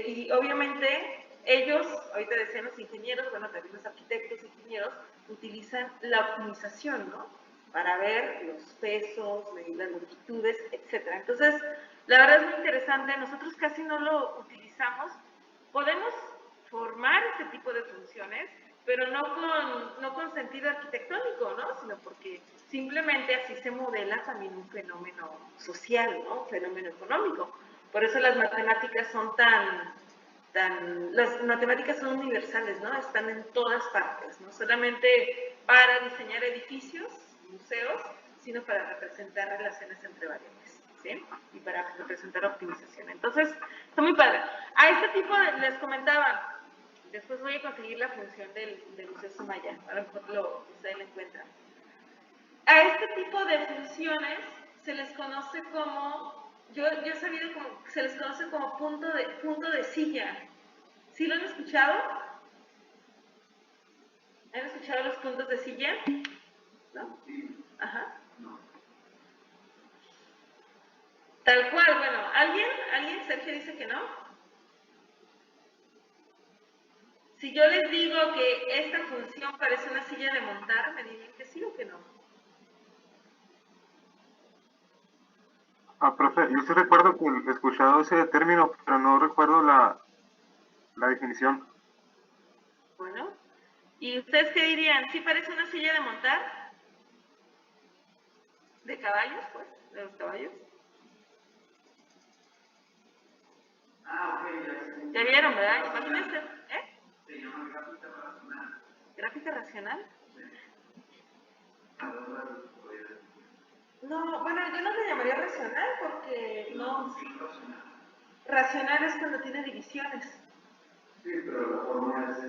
Y obviamente ellos, ahorita decían los ingenieros, bueno, también los arquitectos, ingenieros, utilizan la optimización, ¿no? Para ver los pesos, medir las longitudes, etc. Entonces, la verdad es muy interesante, nosotros casi no lo utilizamos, podemos formar este tipo de funciones, pero no con sentido arquitectónico, ¿no? Sino porque simplemente así se modela también un fenómeno social, ¿no? Un fenómeno económico. Por eso las matemáticas son las matemáticas son universales, ¿no? Están en todas partes, no solamente para diseñar edificios, museos, sino para representar relaciones entre variables, ¿sí? Y para representar optimización. Entonces, está muy padre. A este tipo, les comentaba, después voy a conseguir la función del Museo Sumaya, a lo mejor ustedes lo encuentran. A este tipo de funciones se les conoce como, yo he sabido como, se les conoce como punto de silla. ¿Sí lo han escuchado? ¿Han escuchado los puntos de silla? ¿No? Ajá. Tal cual, bueno, ¿alguien? Sergio dice que no. Si yo les digo que esta función parece una silla de montar, ¿me dirían que sí o que no? Profe, yo sí recuerdo que he escuchado ese término, pero no recuerdo la definición. Bueno, ¿y ustedes qué dirían? ¿Sí parece una silla de montar? ¿De caballos, pues? ¿De los caballos? Ya vieron, ¿verdad? Imagínense, ¿eh? ¿Gráfica racional? No, bueno, yo no le llamaría racional porque no... Racional es cuando tiene divisiones. Sí, pero la forma es...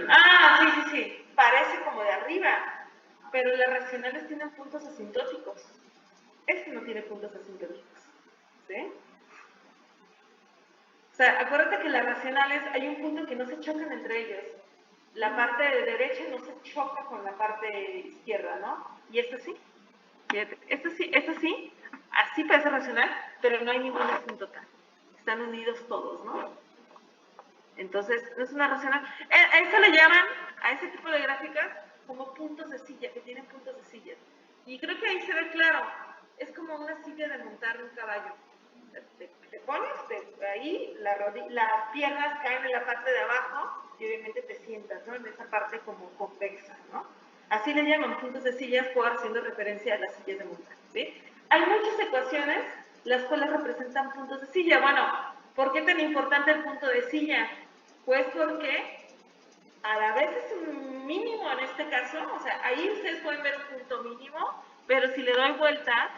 Ah, sí. Parece como de arriba, pero las racionales tienen puntos asintóticos. Este no tiene puntos asintóticos. ¿Sí? O sea, acuérdate que las racionales hay un punto que no se chocan entre ellos. La parte de derecha no se choca con la parte izquierda, ¿no? Y esta sí. Fíjate, esta sí, así parece racional, pero no hay ninguna asíntota. Están unidos todos, ¿no? Entonces, no es una racional. A esto le llaman, a ese tipo de gráficas, como puntos de silla, que tienen puntos de silla. Y creo que ahí se ve claro. Es como una silla de montar un caballo. Te pones, ahí las piernas caen en la parte de abajo y obviamente te sientas, ¿no? En esa parte como convexa, ¿no? Así le llaman puntos de sillas por haciendo referencia a las sillas de montar, ¿sí? Hay muchas ecuaciones las cuales representan puntos de silla. Bueno, ¿por qué tan importante el punto de silla? Pues porque a la vez es un mínimo en este caso, o sea, ahí ustedes pueden ver un punto mínimo, pero si le doy vuelta,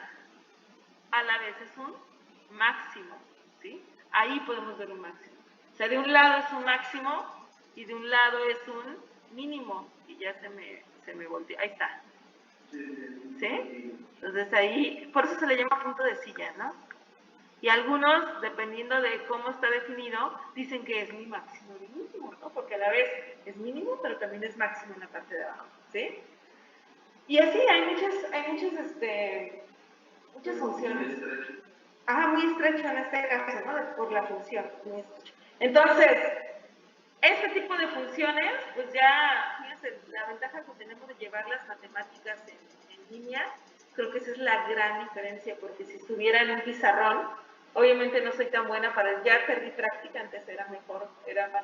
a la vez es un máximo, ¿sí? Ahí podemos ver un máximo. O sea, de un lado es un máximo y de un lado es un mínimo. Y ya se me volteó. Ahí está. ¿Sí? Entonces ahí, por eso se le llama punto de silla, ¿no? Y algunos, dependiendo de cómo está definido, dicen que es mi máximo y mínimo, ¿no? Porque a la vez es mínimo, pero también es máximo en la parte de abajo, ¿sí? Y así hay muchas funciones. Muy estrecho en este caso, ¿no? Por la función, muy estrecho. Entonces, este tipo de funciones, pues ya, fíjense, la ventaja que tenemos de llevar las matemáticas en línea, creo que esa es la gran diferencia, porque si estuviera en un pizarrón, obviamente no soy tan buena ya perdí práctica, antes era más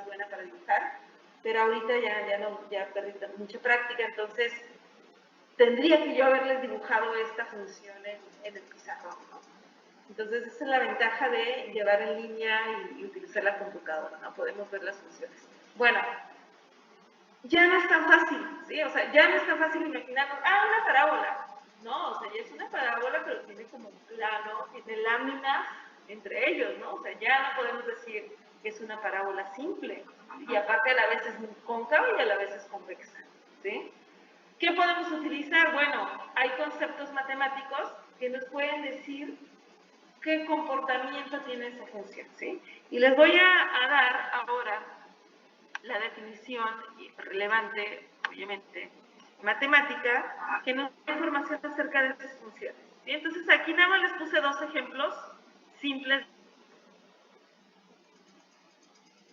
buena para dibujar, pero ahorita ya perdí mucha práctica, entonces tendría que yo haberles dibujado esta función en el pizarrón, ¿no? Entonces, esa es la ventaja de llevar en línea y utilizar la computadora, ¿no? Podemos ver las funciones. Bueno, ya no es tan fácil, ¿sí? O sea, ya no es tan fácil imaginarnos, una parábola. No, o sea, ya es una parábola, pero tiene como un plano, tiene láminas entre ellos, ¿no? O sea, ya no podemos decir que es una parábola simple. Y aparte a la vez es cóncava y a la vez es convexa, ¿sí? ¿Qué podemos utilizar? Bueno, hay conceptos matemáticos que nos pueden decir qué comportamiento tiene esa función, ¿sí? Y les voy a dar ahora la definición relevante, obviamente, matemática, que nos da información acerca de esas funciones. ¿Sí? Entonces, aquí nada más les puse dos ejemplos simples.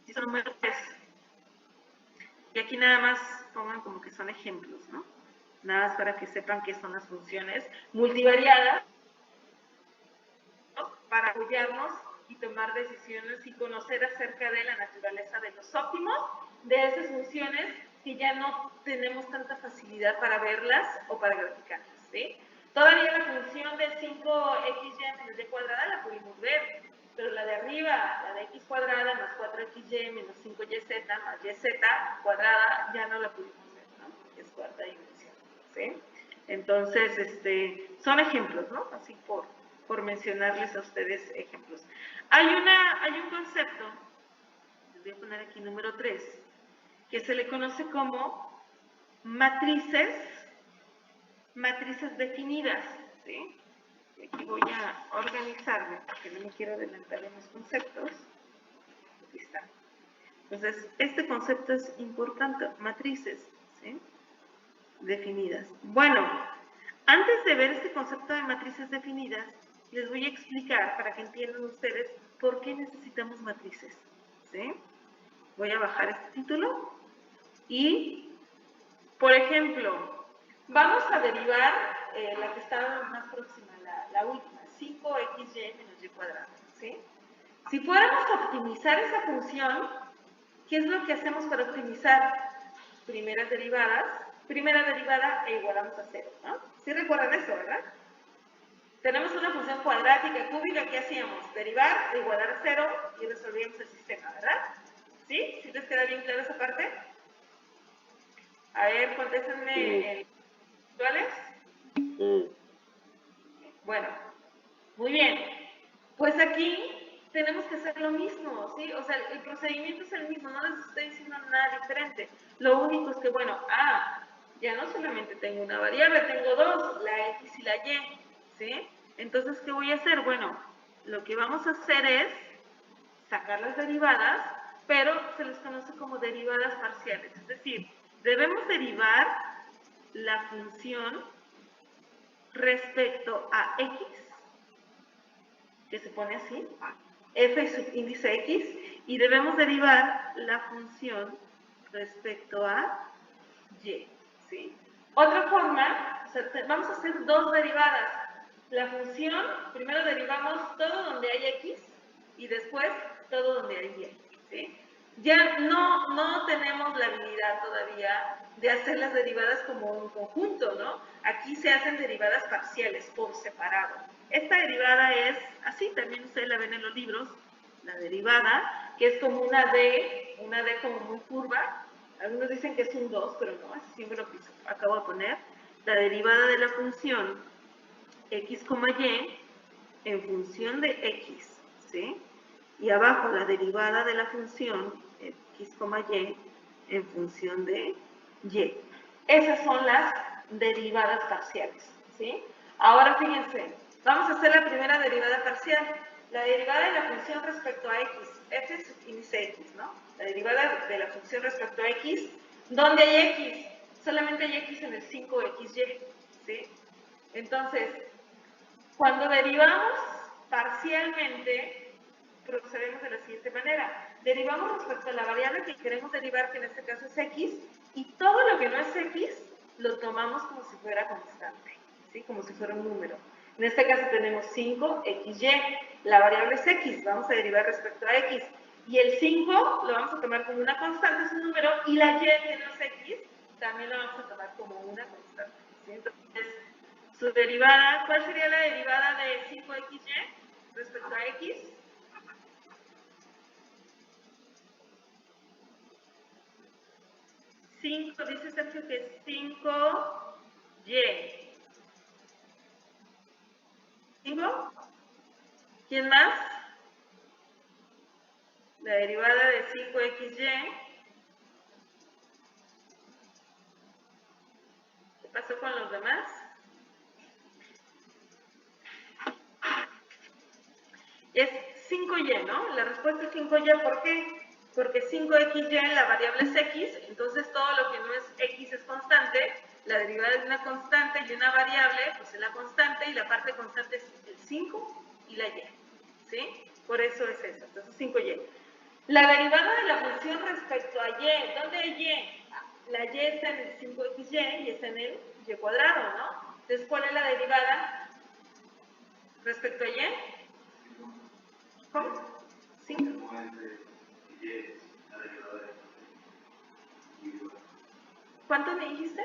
Y son número 3. Y aquí nada más pongan como que son ejemplos, ¿no? Nada más para que sepan qué son las funciones multivariadas, ¿no? Para apoyarnos y tomar decisiones y conocer acerca de la naturaleza de los óptimos de esas funciones que ya no tenemos tanta facilidad para verlas o para graficarlas, ¿sí? Todavía la función de 5xy menos y cuadrada la pudimos ver, pero la de arriba, la de x cuadrada más 4xy menos 5yz más yz cuadrada, ya no la pudimos ver, ¿no? Es cuarta dimensión, ¿sí? Entonces, son ejemplos, ¿no? Así por mencionarles a ustedes ejemplos. Hay un concepto, les voy a poner aquí número 3, que se le conoce como matrices definidas, ¿sí? Y aquí voy a organizarme, porque no me quiero adelantar en los conceptos. Aquí está. Entonces, este concepto es importante, matrices, ¿sí? Definidas. Bueno, antes de ver este concepto de matrices definidas, les voy a explicar para que entiendan ustedes por qué necesitamos matrices, ¿sí? Voy a bajar este título y, por ejemplo, vamos a derivar la que está más próxima, la última, 5xy menos y cuadrado, ¿sí? Si fuéramos a optimizar esa función, ¿qué es lo que hacemos para optimizar? Primera derivada e igualamos a 0, ¿no? ¿Sí recuerdan eso, verdad? Tenemos una función cuadrática, cúbica, ¿qué hacíamos? Derivar e igualar a 0 y resolvíamos el sistema, ¿verdad? ¿Sí? ¿Sí les queda bien claro esa parte? A ver, contéstenme ¿cuáles? Sí. Bueno, muy bien. Pues aquí tenemos que hacer lo mismo, ¿sí? O sea, el procedimiento es el mismo, no les estoy diciendo nada diferente. Lo único es que, bueno, ya no solamente tengo una variable, tengo dos, la X y la Y, ¿sí? Entonces, ¿qué voy a hacer? Bueno, lo que vamos a hacer es sacar las derivadas, pero se les conoce como derivadas parciales. Es decir, debemos derivar la función respecto a X, que se pone así, f subíndice X, y debemos derivar la función respecto a Y, ¿sí? Otra forma, o sea, vamos a hacer dos derivadas. La función, primero derivamos todo donde hay X, y después todo donde hay Y, ¿sí? Ya no tenemos la habilidad todavía de hacer las derivadas como un conjunto, ¿no? Aquí se hacen derivadas parciales por separado. Esta derivada es así, también ustedes la ven en los libros, la derivada, que es como una D como muy curva. Algunos dicen que es un 2, pero no, es siempre lo que acabo de poner. La derivada de la función X, Y en función de X, ¿sí? Y abajo la derivada de la función X, Y en función de Y. Esas son las derivadas parciales, ¿sí? Ahora fíjense, vamos a hacer la primera derivada parcial. La derivada de la función respecto a X, f subíndice X, ¿no? La derivada de la función respecto a X, ¿dónde hay X? Solamente hay X en el 5XY, ¿sí? Entonces, cuando derivamos parcialmente, procedemos de la siguiente manera. Derivamos respecto a la variable que queremos derivar, que en este caso es X, y todo lo que no es X lo tomamos como si fuera constante, ¿sí? Como si fuera un número. En este caso tenemos 5XY, la variable es X, vamos a derivar respecto a X, y el 5 lo vamos a tomar como una constante, es un número, y la Y, que no es X, también lo vamos a tomar como una constante, ¿sí? Entonces, su derivada, ¿cuál sería la derivada de 5XY respecto a X? Dice Sergio que es 5Y. ¿5? ¿Quién más? La derivada de 5XY. ¿Qué pasó con los demás? Es 5Y, ¿no? La respuesta es 5Y, ¿por qué? Porque 5XY, la variable es X, entonces todo lo que no es X es constante, la derivada de una constante y una variable, pues es la constante, y la parte constante es el 5 y la Y, ¿sí? Por eso es eso, entonces 5Y. La derivada de la función respecto a Y, ¿dónde hay Y? La Y está en el 5XY y está en el Y cuadrado, ¿no? Entonces, ¿cuál es la derivada respecto a Y? ¿Cómo? 5. ¿Cuánto me dijiste?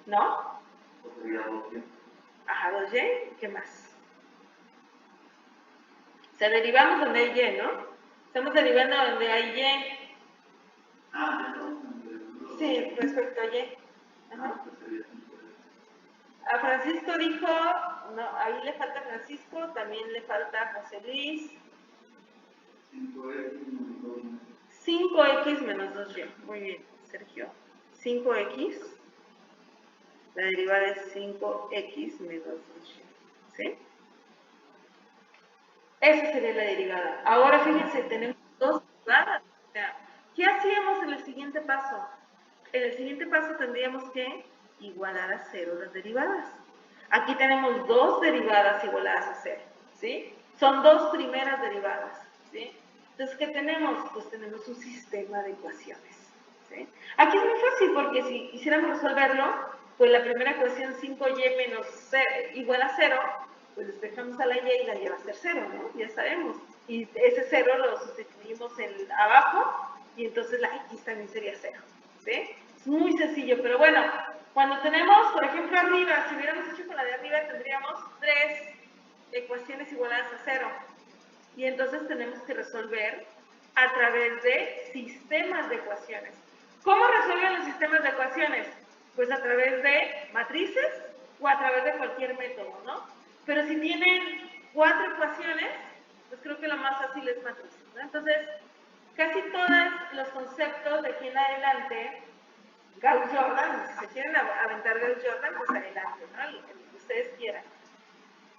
¿No? Ajá, 2Y. ¿Qué más? O sea, derivamos donde hay Y, ¿no? Estamos derivando donde hay Y. Sí, respecto a Y. Ajá. A Francisco dijo, no, ahí le falta Francisco, también le falta José Luis. 5X menos 2Y. Muy bien, Sergio. 5X. La derivada es 5X menos 2Y. ¿Sí? Esa sería la derivada. Ahora fíjense, tenemos dos derivadas. O sea, ¿qué hacíamos en el siguiente paso? En el siguiente paso tendríamos que igualar a 0 las derivadas. Aquí tenemos dos derivadas igualadas a 0, ¿sí? Son dos primeras derivadas, ¿sí? Entonces, ¿qué tenemos? Pues tenemos un sistema de ecuaciones, ¿sí? Aquí es muy fácil porque si quisiéramos resolverlo, pues la primera ecuación 5y menos 0, igual a 0, pues despejamos a la y la y va a ser 0, ¿no? Ya sabemos. Y ese 0 lo sustituimos en abajo y entonces la x también sería 0, ¿sí? Es muy sencillo, pero bueno, cuando tenemos, por ejemplo, arriba, si hubiéramos hecho con la de arriba, tendríamos 3 ecuaciones igualadas a 0. y entonces tenemos que resolver a través de sistemas de ecuaciones. ¿Cómo resuelven los sistemas de ecuaciones? Pues a través de matrices o a través de cualquier método, ¿no? Pero si tienen 4 ecuaciones, pues creo que lo más fácil es matrices, ¿no? Entonces, casi todos los conceptos de aquí en adelante, Gauss-Jordan, si se quieren aventar Gauss-Jordan, pues adelante, ¿no? El que ustedes quieran.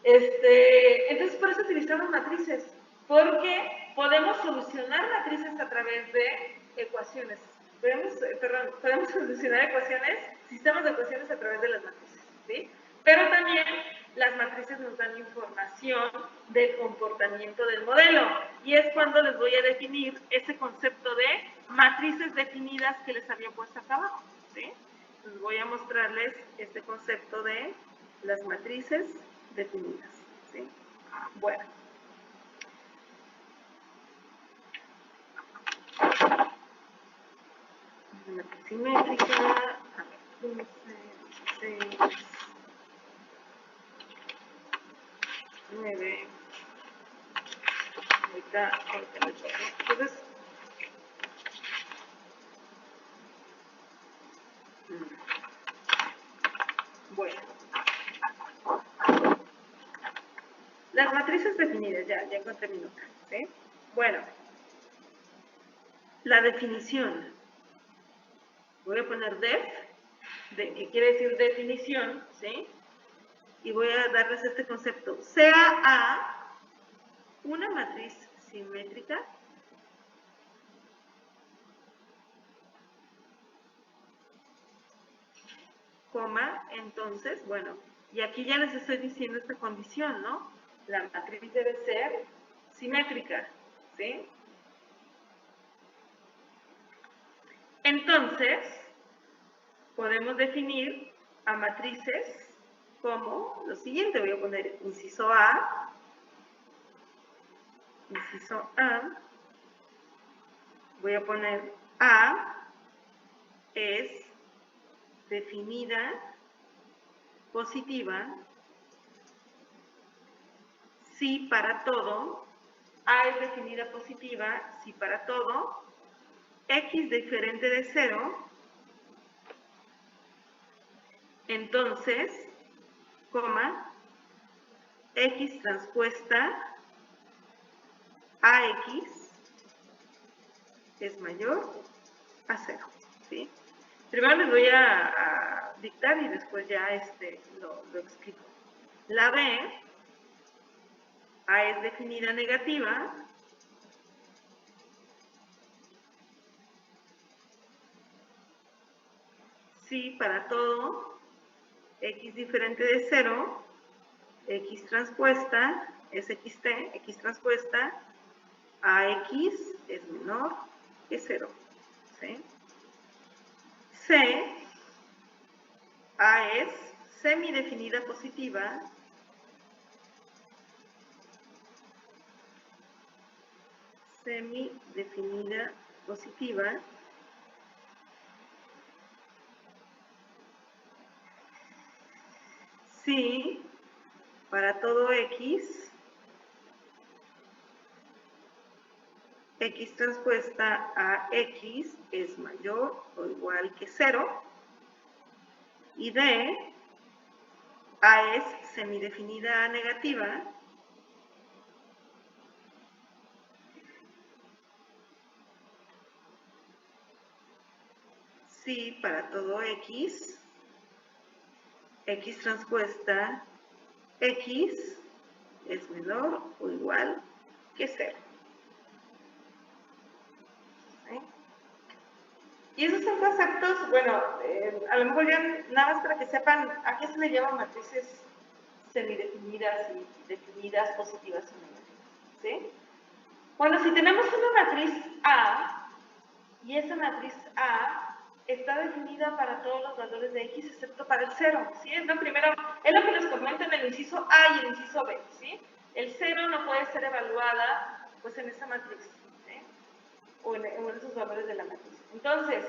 Entonces, por eso utilizamos matrices, porque podemos solucionar matrices a través de ecuaciones. Podemos solucionar ecuaciones, sistemas de ecuaciones a través de las matrices, ¿sí? Pero también las matrices nos dan información del comportamiento del modelo, y es cuando les voy a definir ese concepto de matrices definidas que les había puesto acá abajo, ¿sí? Entonces voy a mostrarles este concepto de las matrices definidas, ¿sí? Bueno. Una matriz simétrica, 15, 16, 9, ahorita lo tengo. Entonces, bueno. Las matrices definidas, ya encontré mi nota, ¿sí? Bueno, la definición. Voy a poner def, que quiere decir definición, ¿sí? Y voy a darles este concepto. Sea A una matriz simétrica coma, entonces, bueno, y aquí ya les estoy diciendo esta condición, ¿no? La matriz debe ser simétrica, ¿sí? Entonces, podemos definir a matrices como lo siguiente. Voy a poner inciso A, voy a poner A es definida positiva si para todo, A es definida positiva si para todo, X diferente de 0, entonces, coma, X transpuesta a X es mayor a 0, ¿sí? Primero les voy a dictar y después ya lo explico. La B, A es definida negativa, si para todo X diferente de 0, X transpuesta es XT, X transpuesta a X es menor que 0, ¿sí? C, A es semidefinida positiva, si para todo X, X transpuesta a X es mayor o igual que 0, y D, A es semidefinida negativa, si para todo X, X transpuesta X es menor o igual que 0. ¿Sí? Y esos son conceptos, bueno, a lo mejor ya nada más para que sepan a qué se le llaman matrices semidefinidas y definidas positivas o negativas, ¿sí? Bueno, si tenemos una matriz A, y esa matriz A está definida para todos los valores de X excepto para el 0, ¿sí? Es lo primero, es lo que les comento en el inciso A y el inciso B, ¿sí? El 0 no puede ser evaluada, pues, en esa matriz, ¿sí? O en esos valores de la matriz. Entonces,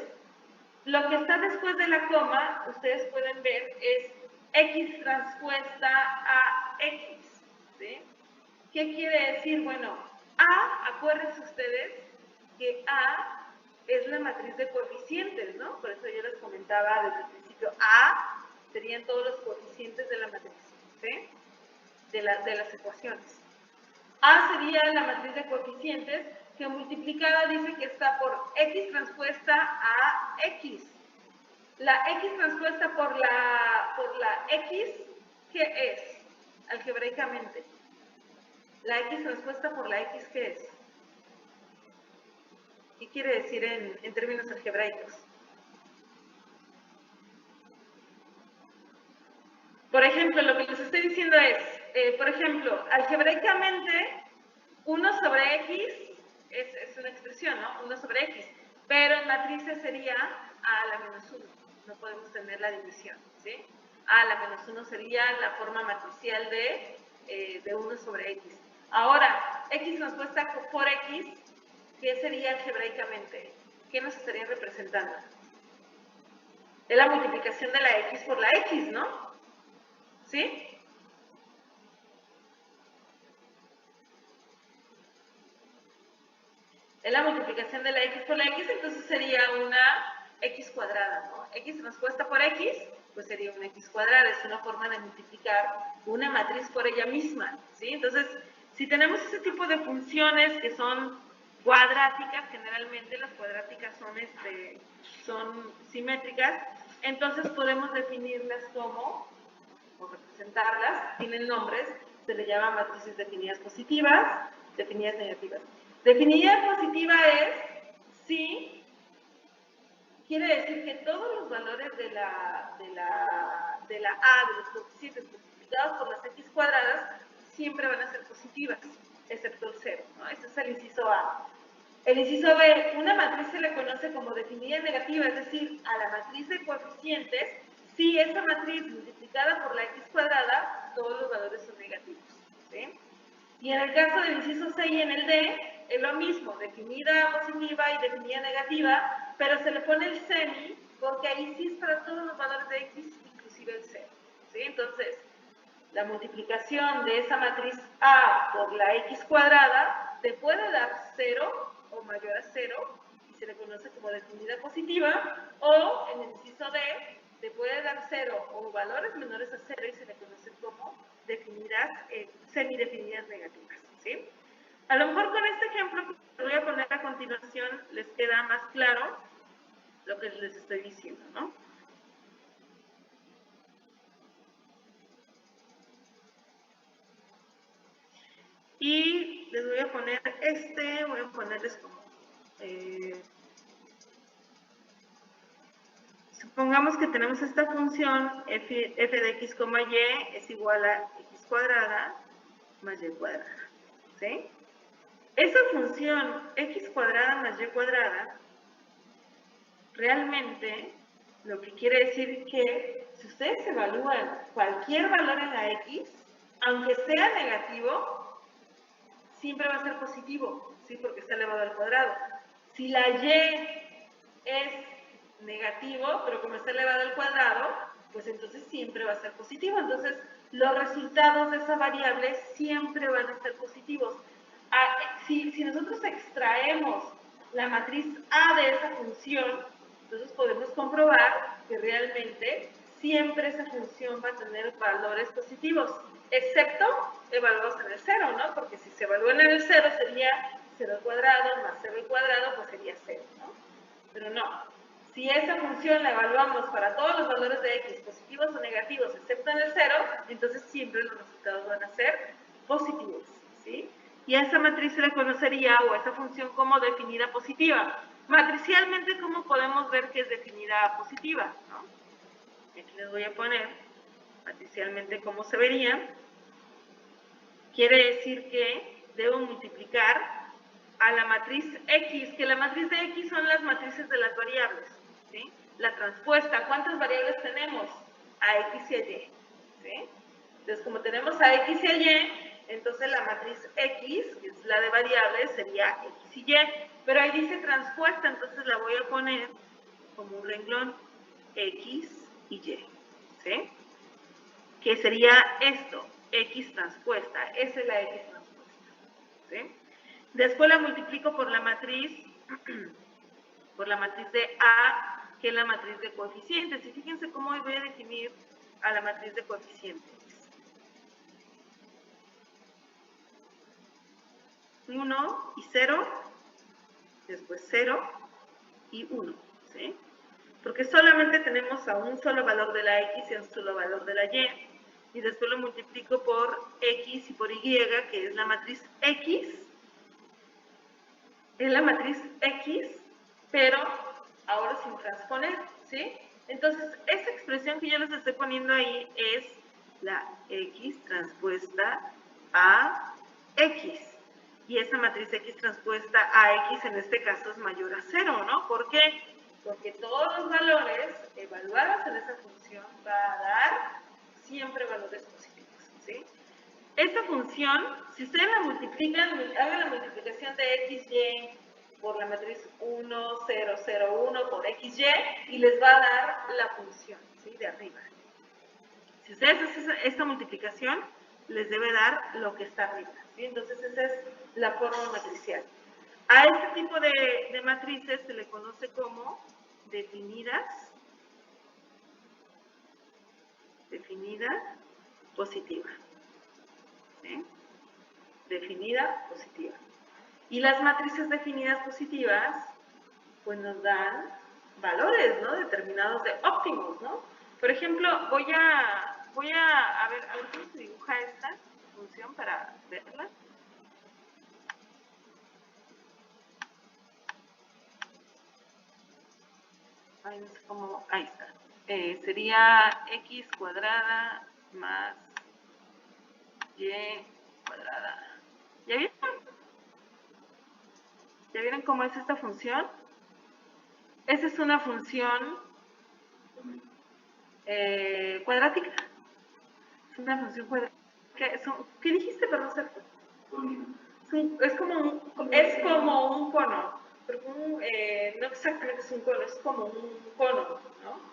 lo que está después de la coma, ustedes pueden ver, es X transpuesta a X, ¿sí? ¿Qué quiere decir? Bueno, A, acuérdense ustedes que A es la matriz de coeficientes, ¿no? Por eso yo les comentaba desde el principio, A serían todos los coeficientes de la matriz, ¿sí? De las ecuaciones. A sería la matriz de coeficientes que multiplicada dice que está por X transpuesta a X. La X transpuesta por la X, ¿qué es? Algebraicamente. La X transpuesta por la X, ¿qué es? ¿Qué quiere decir en términos algebraicos? Por ejemplo, lo que les estoy diciendo es, por ejemplo, algebraicamente, 1 sobre X es una expresión, ¿no? 1 sobre X, pero en matrices sería A a la menos 1. No podemos tener la división, ¿sí? A a la menos 1 sería la forma matricial de 1 sobre X. Ahora, X transpuesta por X, ¿qué sería algebraicamente? ¿Qué nos estaría representando? Es la multiplicación de la X por la X, ¿no? ¿Sí? Es la multiplicación de la X por la X, entonces sería una X cuadrada, ¿no? X transpuesta por X, pues sería una X cuadrada, es una forma de multiplicar una matriz por ella misma, ¿sí? Entonces, si tenemos ese tipo de funciones que son cuadráticas, generalmente las cuadráticas son simétricas, entonces podemos definirlas como, o representarlas, tienen nombres, se le llama matrices definidas positivas, definidas negativas. Definida positiva es si quiere decir que todos los valores de la A, de los coeficientes multiplicados por las X cuadradas, siempre van a ser positivas, excepto el 0, ¿no? Ese es el inciso A. El inciso B, una matriz se le conoce como definida negativa, es decir, a la matriz de coeficientes, si esa matriz multiplicada por la X cuadrada, todos los valores son negativos, ¿sí? Y en el caso del inciso C y en el D, es lo mismo, definida positiva y definida negativa, pero se le pone el semi, porque ahí sí es para todos los valores de X, inclusive el 0, ¿sí? Entonces, la multiplicación de esa matriz A por la X cuadrada te puede dar 0 o mayor a 0, y se le conoce como definida positiva, o en el inciso D, te puede dar 0 o valores menores a 0 y se le conoce como definidas, semidefinidas negativas, ¿sí? A lo mejor con este ejemplo que voy a poner a continuación les queda más claro lo que les estoy diciendo, ¿no? Y les voy a poner voy a ponerles como, supongamos que tenemos esta función f de x, y es igual a x cuadrada más y cuadrada, ¿sí? Esa función x cuadrada más y cuadrada realmente lo que quiere decir que si ustedes evalúan cualquier valor en la x, aunque sea negativo, siempre va a ser positivo, ¿sí? Porque está elevado al cuadrado. Si la y es negativo, pero como está elevado al cuadrado, pues entonces siempre va a ser positivo. Entonces, los resultados de esa variable siempre van a ser positivos. Si nosotros extraemos la matriz A de esa función, entonces podemos comprobar que realmente siempre esa función va a tener valores positivos, excepto evaluados en el 0, ¿no? Porque si se evalúan en el 0 sería 0 al cuadrado más 0 al cuadrado, pues sería 0, ¿no? Pero no. Si esa función la evaluamos para todos los valores de x, positivos o negativos, excepto en el 0, entonces siempre los resultados van a ser positivos, ¿sí? Y a esa matriz se le conocería, o a esa función, como definida positiva. Matricialmente, ¿cómo podemos ver que es definida positiva? ¿No? Aquí les voy a poner matricialmente cómo se vería. Quiere decir que debo multiplicar a la matriz X, que la matriz de X son las matrices de las variables, ¿sí? La transpuesta, ¿cuántas variables tenemos? A X y a Y, ¿sí? Entonces, como tenemos a X y a Y, entonces la matriz X, que es la de variables, sería X y Y, pero ahí dice transpuesta, entonces la voy a poner como un renglón, X y Y, ¿sí? Que sería esto, X transpuesta, esa es la X transpuesta, ¿sí? Después la multiplico por la matriz de A, que es la matriz de coeficientes. Y fíjense cómo voy a definir a la matriz de coeficientes. 1 y 0, después 0 y 1, ¿sí? Porque solamente tenemos a un solo valor de la X y a un solo valor de la Y. Y después lo multiplico por X y por Y, que es la matriz X. Es la matriz X, pero ahora sin transponer, ¿sí? Entonces, esa expresión que yo les estoy poniendo ahí es la X transpuesta a X. Y esa matriz X transpuesta a X en este caso es mayor a 0, ¿no? ¿Por qué? Porque todos los valores evaluados en esa función va a dar siempre valores positivos, ¿sí? Esta función, si ustedes la multiplican, hagan la multiplicación de XY por la matriz 1, 0, 0, 1 por XY y les va a dar la función, ¿sí? De arriba. Si ustedes hacen esta multiplicación, les debe dar lo que está arriba, ¿sí? Entonces esa es la forma matricial. A este tipo de matrices se le conoce como definida positiva, ¿sí? Definida positiva. Y las matrices definidas positivas, pues nos dan valores, ¿no? Determinados de óptimos, ¿no? Por ejemplo, voy a ver, a ver cómo se dibuja esta función para verla. Ay, no sé cómo, ahí está. Sería X cuadrada más Y cuadrada. ¿Ya vieron? ¿Ya vieron cómo es esta función? Esa es una función cuadrática. Es una función cuadrática. ¿Qué dijiste, perdón, Sergio? Es como un cono. No exactamente es un cono, es como un cono, ¿no?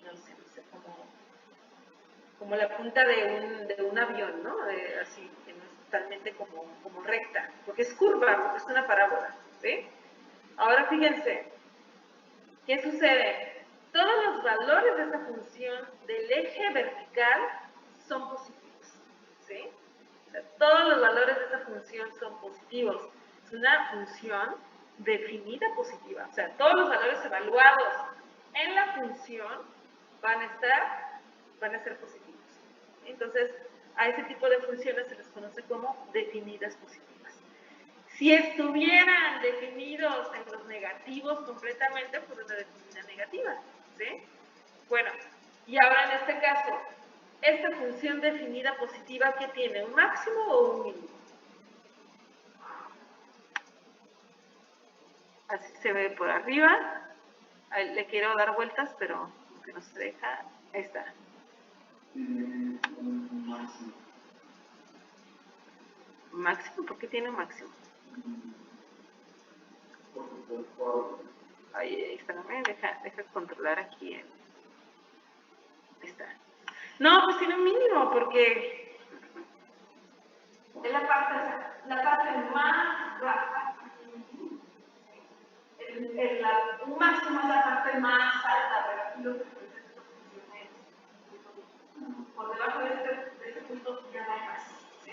No sé, como la punta de un avión, ¿no? Así, que no es totalmente como recta, porque es curva, porque es una parábola, ¿sí? Ahora fíjense, ¿qué sucede? Todos los valores de esta función del eje vertical son positivos, ¿sí? O sea, todos los valores de esta función son positivos. Es una función definida positiva. O sea, todos los valores evaluados en la función van a ser positivos. Entonces, a ese tipo de funciones se les conoce como definidas positivas. Si estuvieran definidos en los negativos completamente, pues una definida negativa, ¿sí? Bueno, y ahora en este caso, esta función definida positiva, ¿qué tiene? ¿Un máximo o un mínimo? Así se ve por arriba. Le quiero dar vueltas, pero que no se deja. Ahí está. Un máximo. ¿Máximo? ¿Por qué tiene un máximo? Ahí está, deja controlar aquí. Ahí está. No, pues tiene un mínimo, porque es la parte más baja. Un máximo es la parte más alta, pero aquí lo que es por debajo de este punto ya no hay más, ¿sí?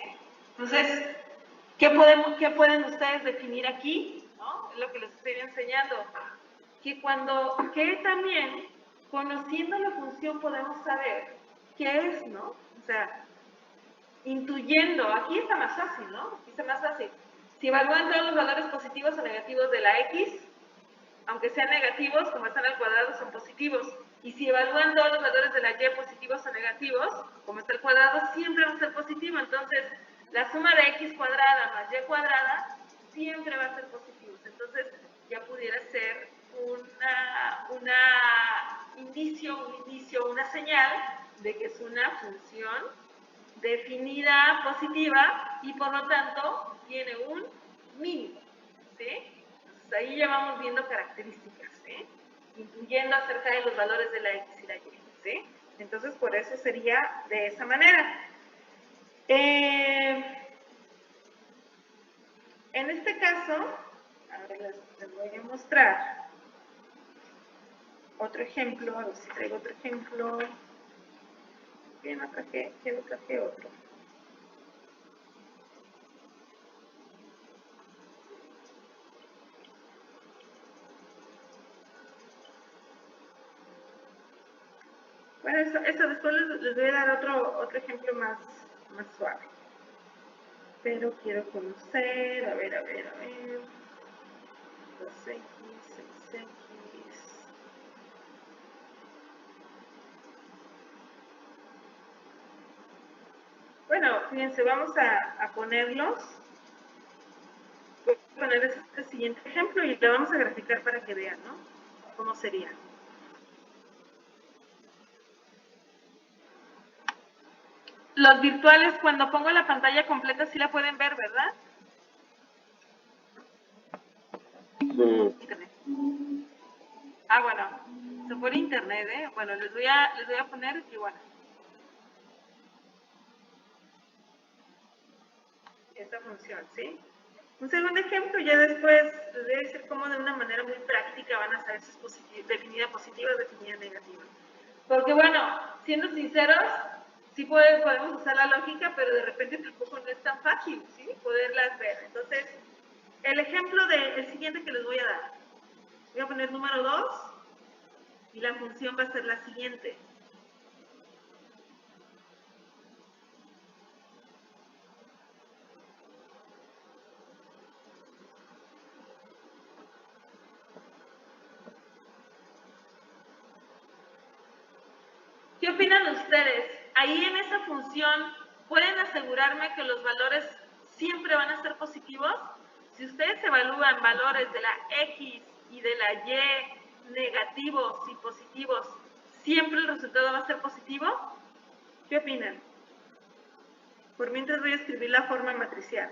Entonces, ¿qué pueden ustedes definir aquí? ¿No? Es lo que les estoy enseñando. Que también, conociendo la función, podemos saber qué es, ¿no? O sea, intuyendo, aquí está más fácil, ¿no? Aquí está más fácil. Si evalúan todos los valores positivos o negativos de la X, aunque sean negativos, como están al cuadrado, son positivos. Y si evalúan todos los valores de la Y positivos o negativos, como está al cuadrado, siempre va a ser positivo. Entonces, la suma de X cuadrada más Y cuadrada siempre va a ser positivo. Entonces, ya pudiera ser un indicio, una señal de que es una función definida positiva y por lo tanto tiene un mínimo, ¿sí? Entonces ahí ya vamos viendo características, ¿sí? Intuyendo acerca de los valores de la X y la Y, ¿sí? Entonces por eso sería de esa manera. En este caso, ahora les voy a mostrar otro ejemplo, a ver si traigo otro ejemplo. ¿Qué no traje otro? Bueno, eso después les voy a dar otro ejemplo más suave. Pero quiero conocer, a ver. 2x, 6x. Bueno, fíjense, vamos a ponerlos. Voy a poner este siguiente ejemplo y lo vamos a graficar para que vean, ¿no? ¿Cómo sería? Los virtuales, cuando pongo la pantalla completa, sí la pueden ver, ¿verdad? Sí. Ah, bueno, se por internet, ¿eh? Bueno, les voy a poner y bueno. Esta función, ¿sí? Un segundo ejemplo, ya después les voy a decir cómo de una manera muy práctica van a saber si es definida positiva o definida negativa. Porque bueno, siendo sinceros, sí podemos usar la lógica, pero de repente tampoco no es tan fácil, ¿sí? Poderlas ver. Entonces, el ejemplo del siguiente que les voy a dar. Voy a poner número 2 y la función va a ser la siguiente. ¿Qué opinan ustedes? Ahí en esa función, ¿pueden asegurarme que los valores siempre van a ser positivos? Si ustedes evalúan valores de la X y de la Y negativos y positivos, ¿siempre el resultado va a ser positivo? ¿Qué opinan? Por mientras voy a escribir la forma matricial.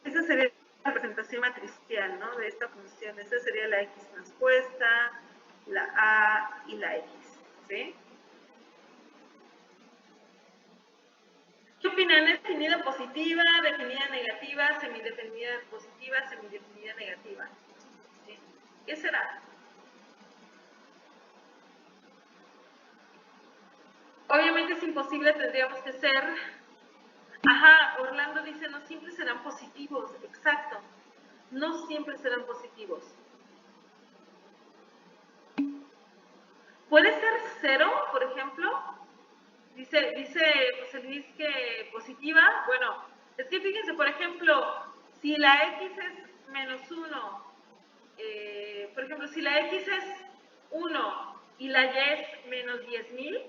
Esa sería la representación matricial, ¿no? De esta función. Esa sería la X transpuesta, la A y la X, ¿sí? ¿Qué opinan? ¿Es definida positiva, definida negativa, semidefinida positiva, semidefinida negativa? ¿Sí? ¿Qué será? Obviamente es imposible, tendríamos que ser... Ajá, Orlando dice, no siempre serán positivos. Exacto, no siempre serán positivos. ¿Puede ser 0, por ejemplo? Dice José Luis que positiva. Bueno, es que fíjense, por ejemplo, si la X es menos 1, por ejemplo, si la X es 1 y la Y es menos 10,000,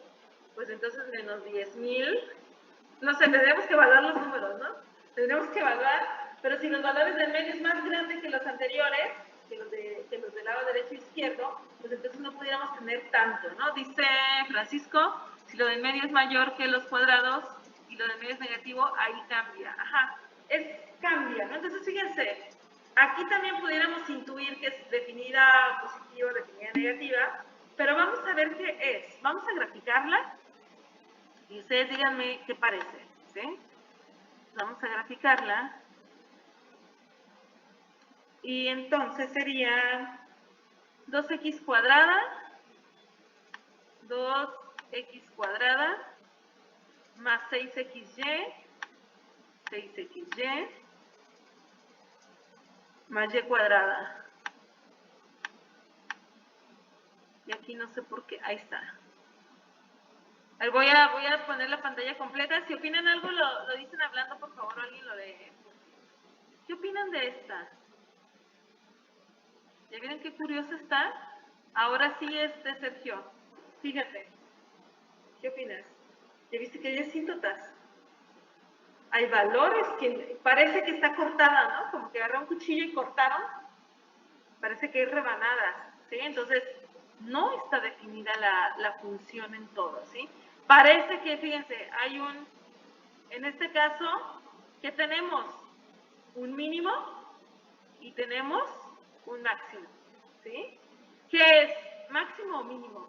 pues entonces menos 10,000, no sé, tendríamos que evaluar los números, ¿no? Tendríamos que evaluar, pero si los valores del medio es más grande que los anteriores, que los del lado derecho e izquierdo, pues entonces no pudiéramos tener tanto, ¿no? Dice Francisco, si lo del medio es mayor que los cuadrados y lo del medio es negativo, ahí cambia. Ajá, cambia, ¿no? Entonces fíjense, aquí también pudiéramos intuir que es definida positiva, definida negativa, pero vamos a ver qué es. Vamos a graficarla y ustedes díganme qué parece, ¿sí? Vamos a graficarla. Y entonces sería 2x cuadrada, 2x cuadrada, más 6xy, 6xy, más y cuadrada. Y aquí no sé por qué, ahí está. Voy a poner la pantalla completa. Si opinan algo, lo dicen hablando, por favor, alguien lo lee. ¿Qué opinan de esta? ¿Ya vieron qué curiosa está? Ahora sí, Sergio, fíjate. ¿Qué opinas? ¿Ya viste que hay asíntotas? Hay valores que parece que está cortada, ¿no? Como que agarraron un cuchillo y cortaron. Parece que hay rebanadas, ¿sí? Entonces, no está definida la función en todo, ¿sí? Parece que, fíjense, hay en este caso, que tenemos un mínimo y tenemos un máximo, ¿sí? ¿Qué es? ¿Máximo o mínimo?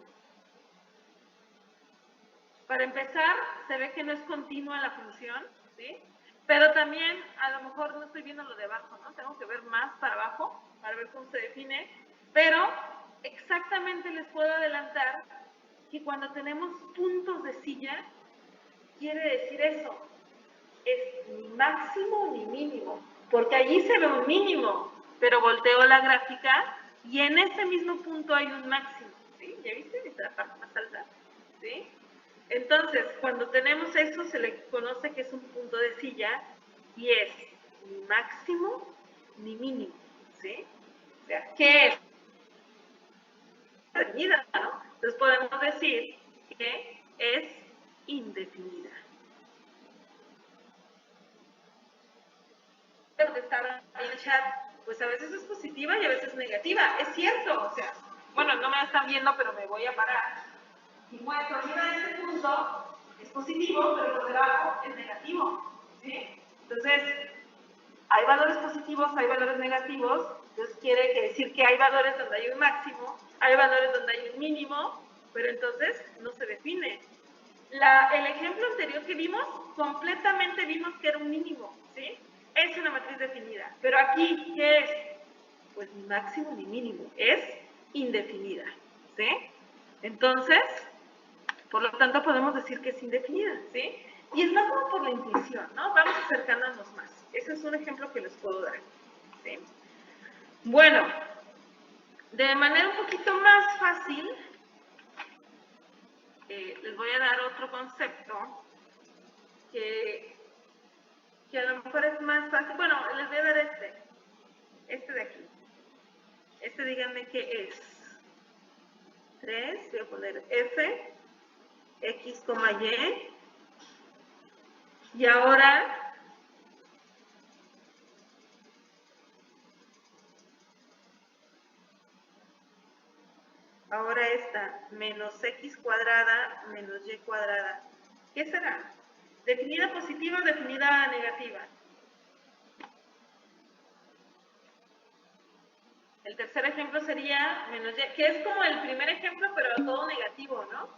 Para empezar, se ve que no es continua la función, ¿sí? Pero también, a lo mejor no estoy viendo lo de abajo, ¿no? Tengo que ver más para abajo para ver cómo se define, pero exactamente les puedo adelantar que cuando tenemos puntos de silla, quiere decir eso, es ni máximo ni mínimo, porque allí se ve un mínimo, pero volteo la gráfica y en ese mismo punto hay un máximo, ¿sí? ¿Ya viste? Esta es la parte más alta, ¿sí? Entonces, cuando tenemos eso, se le conoce que es un punto de silla y es ni máximo ni mínimo, ¿sí? O sea, ¿qué es? Definida, ¿no? Entonces podemos decir que es indefinida. Contestar en el chat, pues a veces es positiva y a veces negativa. Es cierto, o sea, bueno, no me están viendo, pero me voy a parar. Si muestro arriba de este punto, es positivo, pero por debajo es negativo, ¿sí? Entonces, hay valores positivos, hay valores negativos, entonces quiere decir que hay valores donde hay un máximo, hay valores donde hay un mínimo, pero entonces no se define. El ejemplo anterior que vimos, completamente vimos que era un mínimo, ¿sí? Es una matriz definida, pero aquí, ¿qué es? Pues ni máximo ni mínimo, es indefinida, ¿sí? Entonces, por lo tanto, podemos decir que es indefinida, ¿sí? Y es más como por la intuición, ¿no? Vamos acercándonos más. Ese es un ejemplo que les puedo dar, ¿sí? Bueno, de manera un poquito más fácil, les voy a dar otro concepto que a lo mejor es más fácil. Bueno, les voy a dar este de aquí. Este díganme qué es. 3, voy a poner F, X, Y. Y ahora esta, menos X cuadrada menos Y cuadrada. ¿Qué será? ¿Definida positiva o definida negativa? El tercer ejemplo sería menos Y, que es como el primer ejemplo, pero todo negativo, ¿no?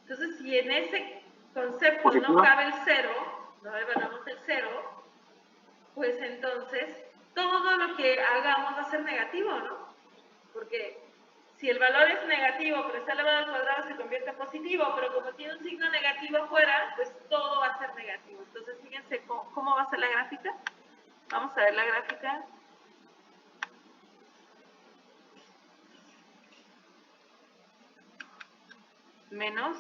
Entonces, si en ese concepto no cabe el cero, no evaluamos el cero, pues entonces todo lo que hagamos va a ser negativo, ¿no? Porque si el valor es negativo, pero está elevado al cuadrado, se convierte en positivo, pero como tiene un signo negativo afuera, pues todo va a ser negativo. Entonces, fíjense cómo va a ser la gráfica. Vamos a ver la gráfica. Menos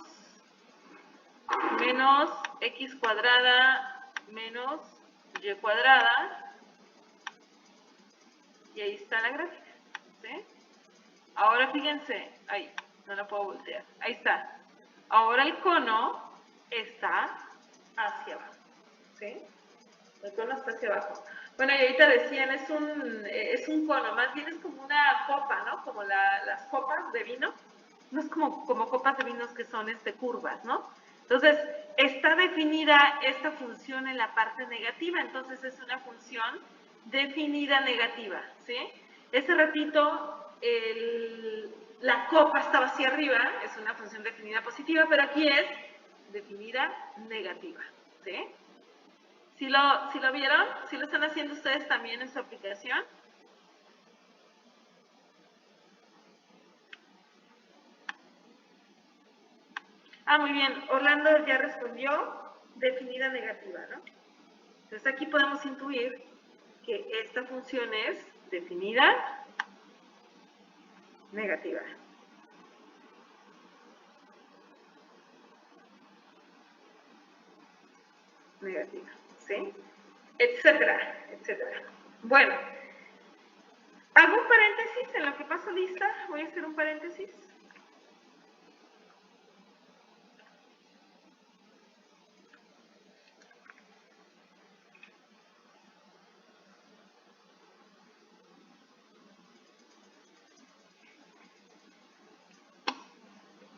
X cuadrada menos Y cuadrada. Y ahí está la gráfica, ¿sí? Ahora fíjense, ahí, no la puedo voltear. Ahí está. Ahora el cono está hacia abajo, ¿sí? El cono está hacia abajo. Bueno, y ahorita decían, es un cono, más bien es como una copa, ¿no? Como las copas de vino. No es como copas de vinos que son curvas, ¿no? Entonces, está definida esta función en la parte negativa, entonces es una función definida negativa, ¿sí? Ese ratito, la copa estaba hacia arriba, es una función definida positiva, pero aquí es definida negativa, ¿sí? ¿Sí lo vieron? ¿Sí lo están haciendo ustedes también en su aplicación? Ah, muy bien. Orlando ya respondió, definida negativa, ¿no? Entonces aquí podemos intuir que esta función es definida negativa. Negativa, ¿sí? Etcétera, etcétera. Bueno, hago un paréntesis en lo que paso lista. Voy a hacer un paréntesis.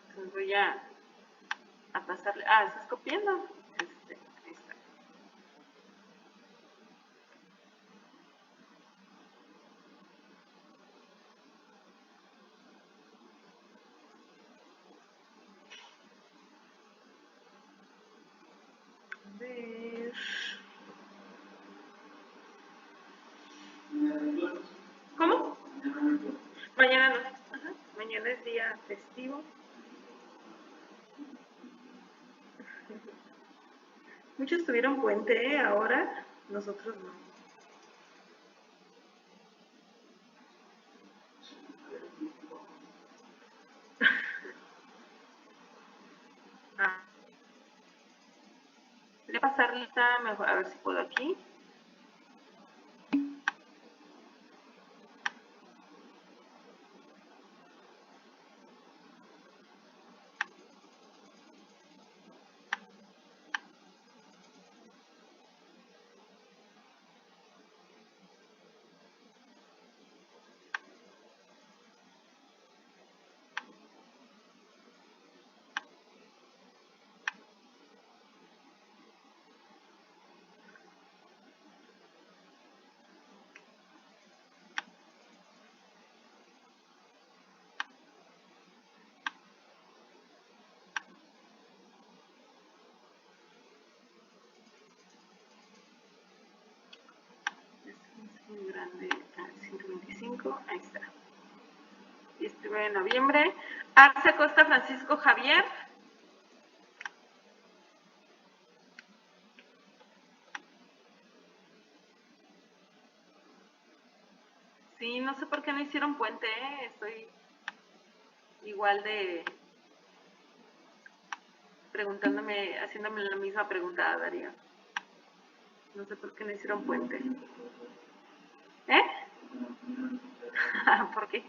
Entonces voy a pasarle. Ah, ¿estás copiando? Ahí está. Mañana no. Ajá. Mañana es día festivo. Muchos tuvieron puente, ¿eh? Ahora, nosotros no. Ah. Voy a pasar lista, mejor, a ver si puedo aquí. Muy grande, 125, ahí está. 19 de noviembre. Arce Costa Francisco Javier. Sí, no sé por qué no hicieron puente, ¿eh? Estoy igual de preguntándome, haciéndome la misma pregunta a Darío. No sé por qué no hicieron puente. ¿Eh? ¿Por qué?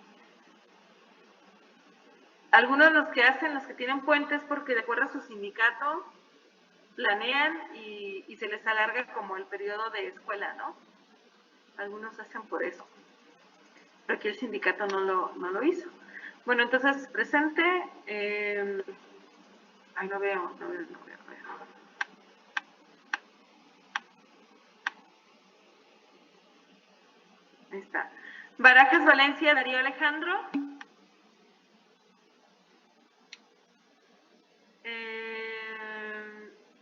Algunos de los que hacen, los que tienen puentes, porque de acuerdo a su sindicato, planean y se les alarga como el periodo de escuela, ¿no? Algunos hacen por eso. Pero aquí el sindicato no lo hizo. Bueno, entonces, presente. Ay, no veo. Ahí está. Barajas Valencia, Darío Alejandro.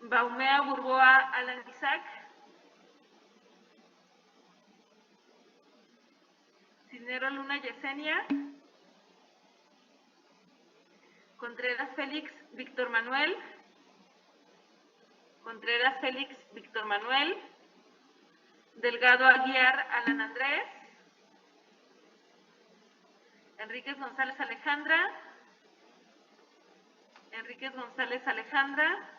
Baumea Burboa, Alan Isaac. Cisnero Luna Yesenia. Contreras Félix, Víctor Manuel. Contreras Félix, Víctor Manuel. Delgado Aguiar, Alan Andrés. Enríquez González Alejandra. Enríquez González Alejandra.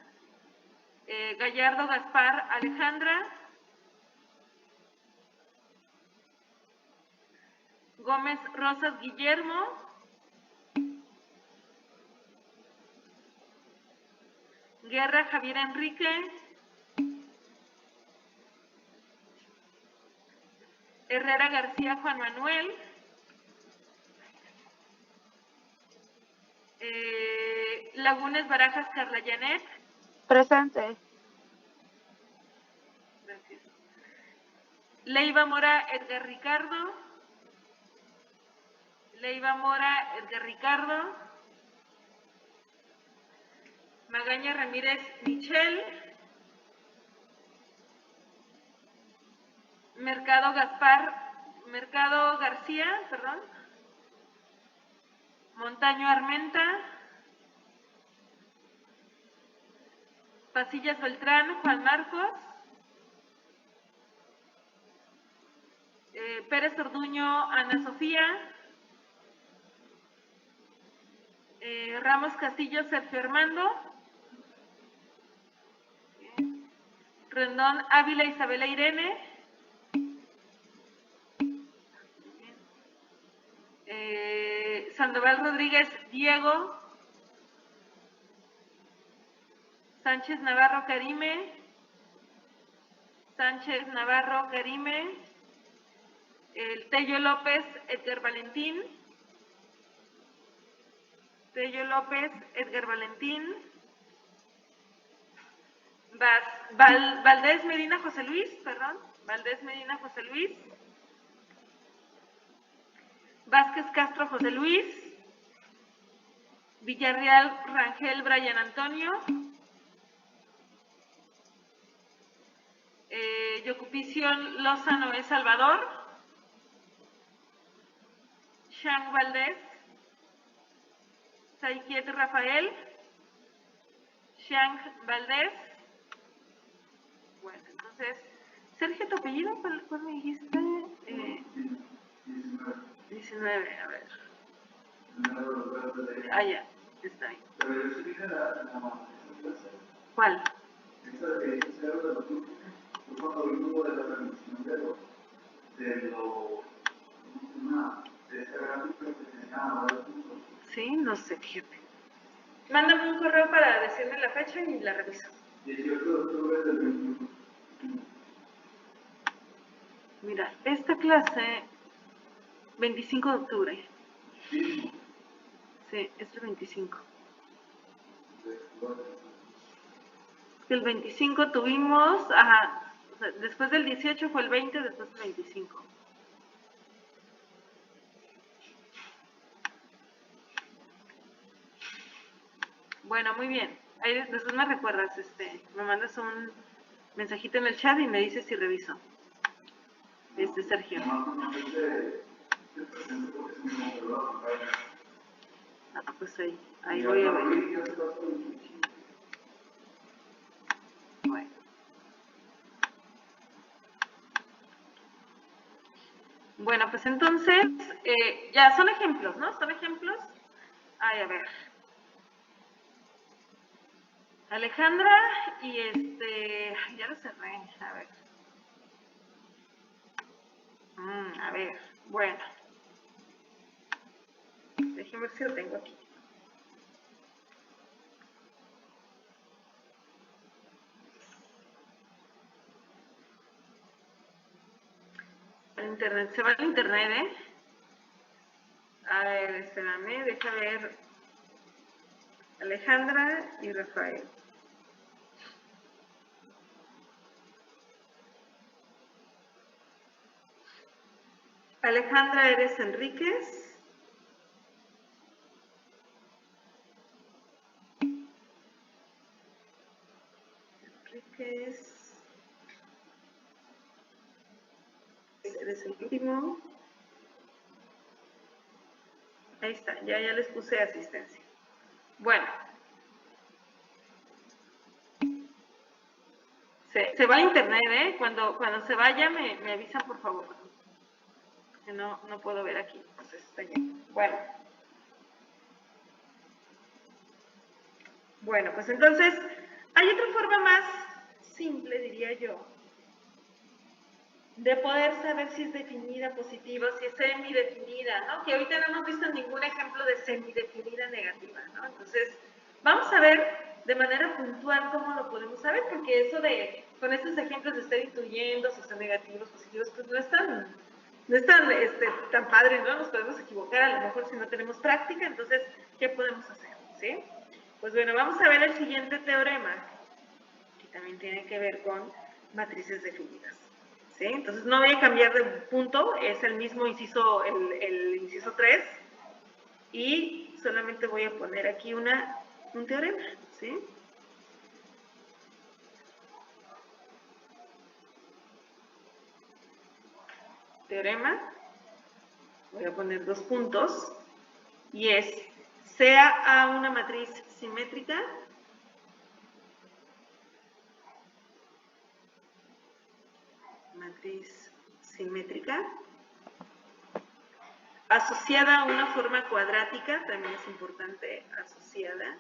Gallardo Gaspar Alejandra. Gómez Rosas Guillermo. Guerra Javier Enrique. Herrera García Juan Manuel. Lagunes Barajas Carla Janet. Presente. Gracias. Leiva Mora Edgar Ricardo. Leiva Mora Edgar Ricardo. Magaña Ramírez Michelle. Mercado García, perdón. Montaño Armenta. Pasillas Beltrán, Juan Marcos. Pérez Orduño, Ana Sofía. Ramos Castillo, Sergio Armando. Rendón Ávila, Isabela Irene. Sandoval Rodríguez, Diego. Sánchez Navarro Karime. Sánchez Navarro Karime. Tello López Edgar Valentín. Tello López Edgar Valentín. Valdés Medina José Luis, perdón. Valdés Medina José Luis. Vázquez Castro José Luis. Villarreal Rangel Brian Antonio. Yocupición Loza Noé Salvador. Shang Valdés. ¿Está ahí quieto Rafael? Shang Valdés. Bueno, entonces, Sergio, ¿tu apellido? ¿Cuál me dijiste? 19, a ver. Ah, ya, está bien. ¿Cuál? Sí, no sé, fíjate. Mándame un correo para decirme la fecha y la reviso. 18 de octubre del 21. Mira, esta clase, 25 de octubre. Sí, es el 25. El 25 tuvimos, ajá, o sea, después del 18 fue el 20, después el 25. Bueno, muy bien. Ahí después me recuerdas, me mandas un mensajito en el chat y me dices si reviso. Sergio. Ah, pues ahí voy a ver. Bueno. Bueno, pues entonces, ya son ejemplos, ¿no? Son ejemplos. Ay, a ver. Alejandra y ya lo cerré, a ver. A ver, bueno. Déjenme ver si lo tengo aquí. El internet, se va el internet, ¿eh? A ver, espérame, deja ver. Alejandra y Rafael. Alejandra, ¿eres Enríquez? Enríquez. Eres el último. Ahí está, ya les puse asistencia. Bueno. Se va el internet, ¿eh? Cuando se vaya me avisan, por favor. Que no puedo ver aquí. Entonces, está bien. Bueno, pues entonces, hay otra forma más simple, diría yo, de poder saber si es definida positiva o si es semidefinida, ¿no? Que ahorita no hemos visto ningún ejemplo de semidefinida negativa, ¿no? Entonces, vamos a ver de manera puntual cómo lo podemos saber, porque eso con estos ejemplos de estar intuyendo si son negativos, positivos, pues no es tan padre, ¿no? Nos podemos equivocar a lo mejor si no tenemos práctica, entonces, ¿qué podemos hacer? ¿Sí? Pues bueno, vamos a ver el siguiente teorema, que también tiene que ver con matrices definidas. ¿Sí? Entonces no voy a cambiar de punto, es el mismo inciso, el inciso 3, y solamente voy a poner aquí un teorema, ¿sí? Teorema, voy a poner 2 puntos, y es, sea A una matriz simétrica, asociada a una forma cuadrática, también es importante, asociada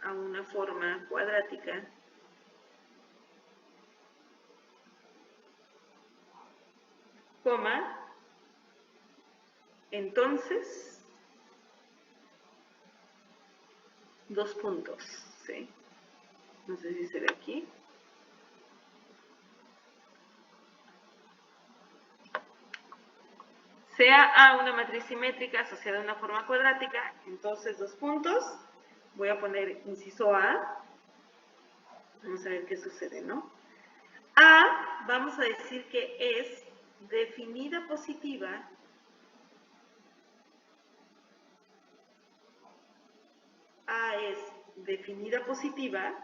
a una forma cuadrática, coma, entonces, 2 puntos, ¿sí? No sé si se ve aquí. Sea A una matriz simétrica asociada a una forma cuadrática, entonces 2 puntos. Voy a poner inciso A. Vamos a ver qué sucede, ¿no? A, vamos a decir que es definida positiva A es definida positiva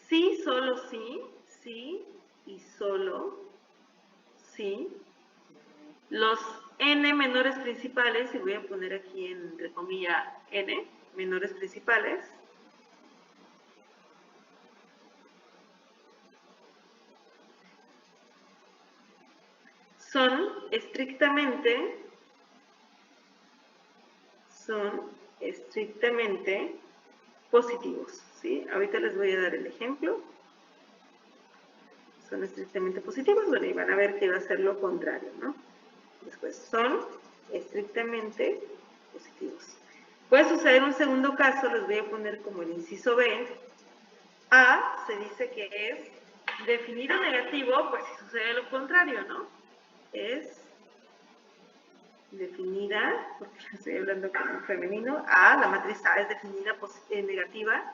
si, solo si, sí y solo si los n menores principales, y voy a poner aquí entre comillas n menores principales, son estrictamente positivos, ¿sí? Ahorita les voy a dar el ejemplo. Son estrictamente positivos, bueno, y van a ver que va a ser lo contrario, ¿no? Después, son estrictamente positivos. Puede suceder un segundo caso, les voy a poner como el inciso B. A se dice que es definido negativo, pues si sucede lo contrario, ¿no? Es definida, porque estoy hablando como femenino, A, la matriz A es definida negativa,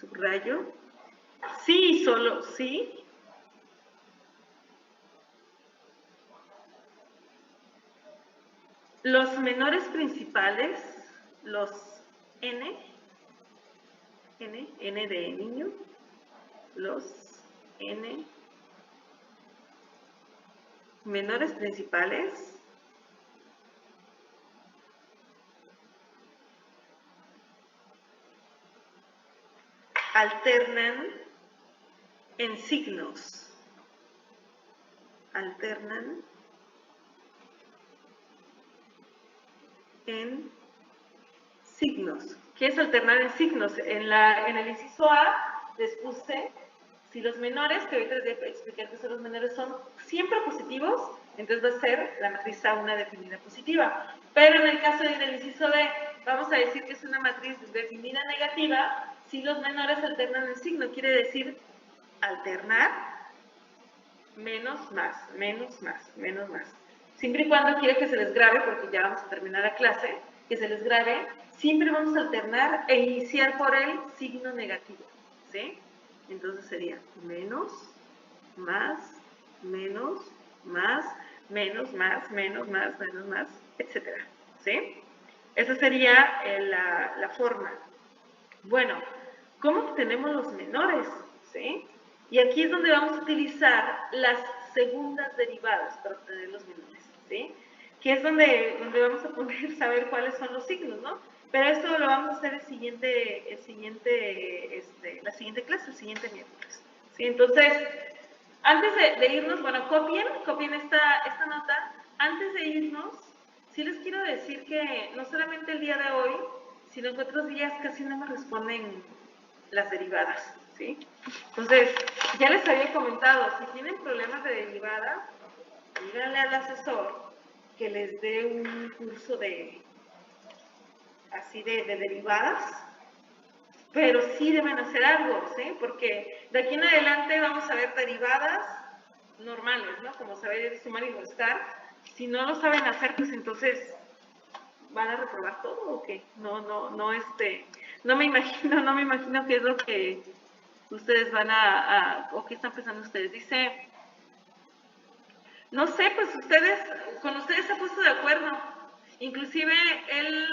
subrayo, sí y solo sí, los menores principales, los n de niño, los n menores principales alternan en signos. Alternan en signos. ¿Qué es alternar en signos? En el inciso A les puse, si los menores, que ahorita les voy a explicar que son los menores, son siempre positivos, entonces va a ser la matriz A una definida positiva. Pero en el caso del inciso B, vamos a decir que es una matriz definida negativa si los menores alternan en signo. Quiere decir alternar menos más, menos más, menos más. Siempre y cuando quiera que se les grabe, porque ya vamos a terminar la clase, que se les grabe, siempre vamos a alternar e iniciar por el signo negativo, ¿sí? Entonces sería menos, más, menos, más, menos, más, menos, más, menos, más, etcétera, ¿sí? Esa sería la forma. Bueno, ¿cómo obtenemos los menores? ¿Sí? Y aquí es donde vamos a utilizar las segundas derivadas para obtener los menores, ¿sí? Que es donde vamos a poder saber cuáles son los signos, ¿no? Pero esto lo vamos a hacer la siguiente clase, el siguiente miércoles, ¿sí? Entonces, antes de irnos, bueno, copien esta nota. Antes de irnos, sí les quiero decir que no solamente el día de hoy, sino que otros días casi no me responden las derivadas, ¿sí? Entonces, ya les había comentado, si tienen problemas de derivadas, díganle al asesor que les dé un curso de derivadas, pero sí deben hacer algo, ¿sí? Porque de aquí en adelante vamos a ver derivadas normales, ¿no? Como saber sumar y restar. Si no lo saben hacer, pues entonces van a reprobar todo o qué. No me imagino qué es lo que ustedes van o qué están pensando ustedes. Dice, no sé, pues con ustedes se ha puesto de acuerdo. Inclusive él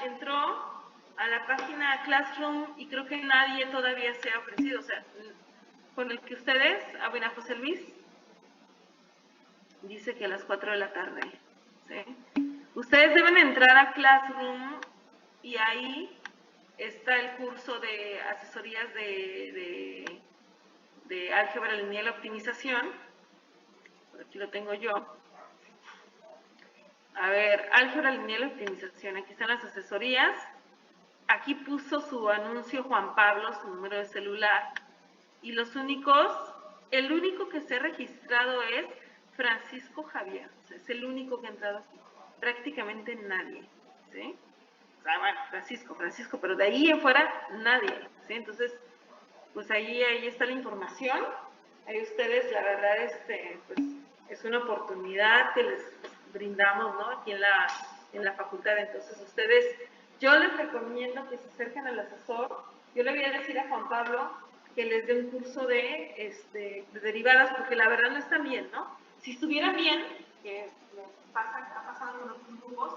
entró a la página Classroom y creo que nadie todavía se ha ofrecido. O sea, con el que ustedes, bueno, José Luis, dice que a las 4 de la tarde, ¿sí? Ustedes deben entrar a Classroom y ahí está el curso de asesorías de álgebra lineal optimización. Por aquí lo tengo yo. A ver, álgebra lineal optimización. Aquí están las asesorías. Aquí puso su anuncio Juan Pablo, su número de celular. Y el único que se ha registrado es Francisco Javier. O sea, es el único que ha entrado aquí. Prácticamente nadie, ¿sí? O sea, bueno, Francisco, pero de ahí en fuera nadie, ¿sí? Entonces, pues ahí está la información. Ahí ustedes, la verdad, pues es una oportunidad que les brindamos, ¿no? Aquí en la facultad. Entonces, yo les recomiendo que se acerquen al asesor. Yo le voy a decir a Juan Pablo que les dé un curso de derivadas, porque la verdad no están bien, ¿no? Si estuvieran bien, que ha pasado con otros grupos,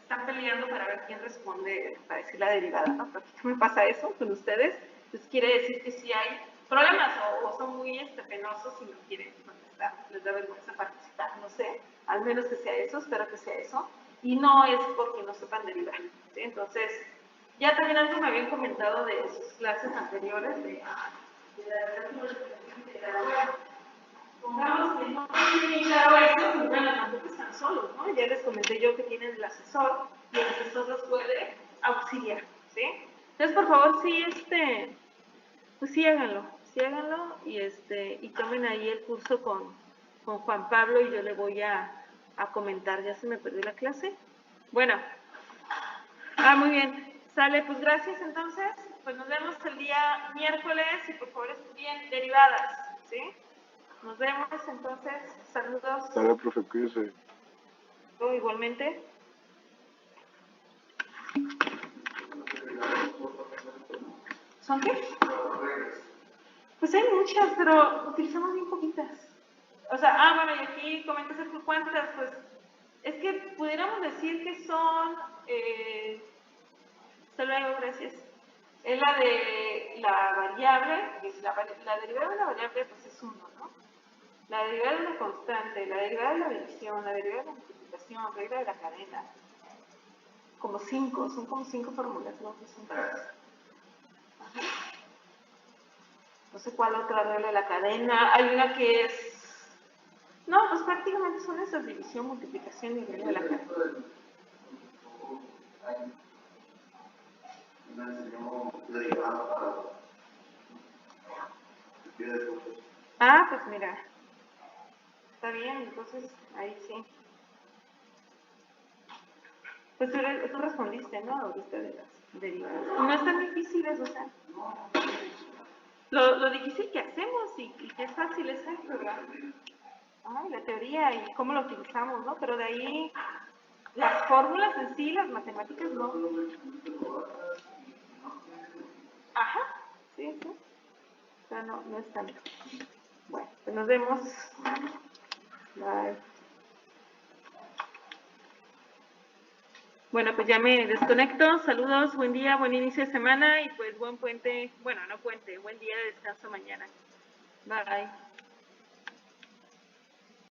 están peleando para ver quién responde para decir la derivada, ¿no? Pero aquí me pasa eso con ustedes, pues quiere decir que sí hay problemas o son muy penosos y no quieren contestar, les da vergüenza participar, no sé, al menos que sea eso, espero que sea eso, y no es porque no sepan derivar, ¿sí? Entonces, ya también algo me habían comentado de sus clases anteriores, de pongamos que no tienen claro esto, pues bueno, tampoco están solos, ¿no? Ya les comenté yo que tienen el asesor y el asesor los puede auxiliar, ¿sí? Entonces, por favor, sí, pues sí háganlo y tomen ahí el curso con Juan Pablo y yo le voy a comentar. Ya se me perdió la clase. Bueno, muy bien. Sale, pues gracias entonces. Pues nos vemos el día miércoles y por favor estudien derivadas, ¿sí? Nos vemos entonces. Saludos. Hola, profe, cuídese. Igualmente. ¿Son qué? Pues hay muchas, pero utilizamos bien poquitas. O sea, bueno, y aquí comentas cuántas, pues, es que pudiéramos decir que son, hasta luego, gracias. Es la de la variable, la derivada de una variable, pues es 1, ¿no? La derivada de una constante, la derivada de la división, la derivada de la multiplicación, la regla de la cadena. Como 5, son como 5 fórmulas, ¿no? Que son esas. No sé cuál otra regla de la cadena. Hay una que es... No, pues prácticamente son esas, división, multiplicación y regla de la cadena. Pues mira. Está bien, entonces ahí sí. Pues tú respondiste, ¿no? Ahorita de las derivadas. No están difíciles, o sea. Lo difícil que hacemos y que es fácil es esto, ¿verdad? La teoría y cómo lo utilizamos, ¿no? Pero de ahí, las fórmulas en sí, las matemáticas, no. Ajá, sí. O sea, no es tanto. Bueno, pues nos vemos. Bye. Bueno, pues ya me desconecto. Saludos, buen día, buen inicio de semana y pues buen puente, bueno, no puente, buen día de descanso mañana. Bye.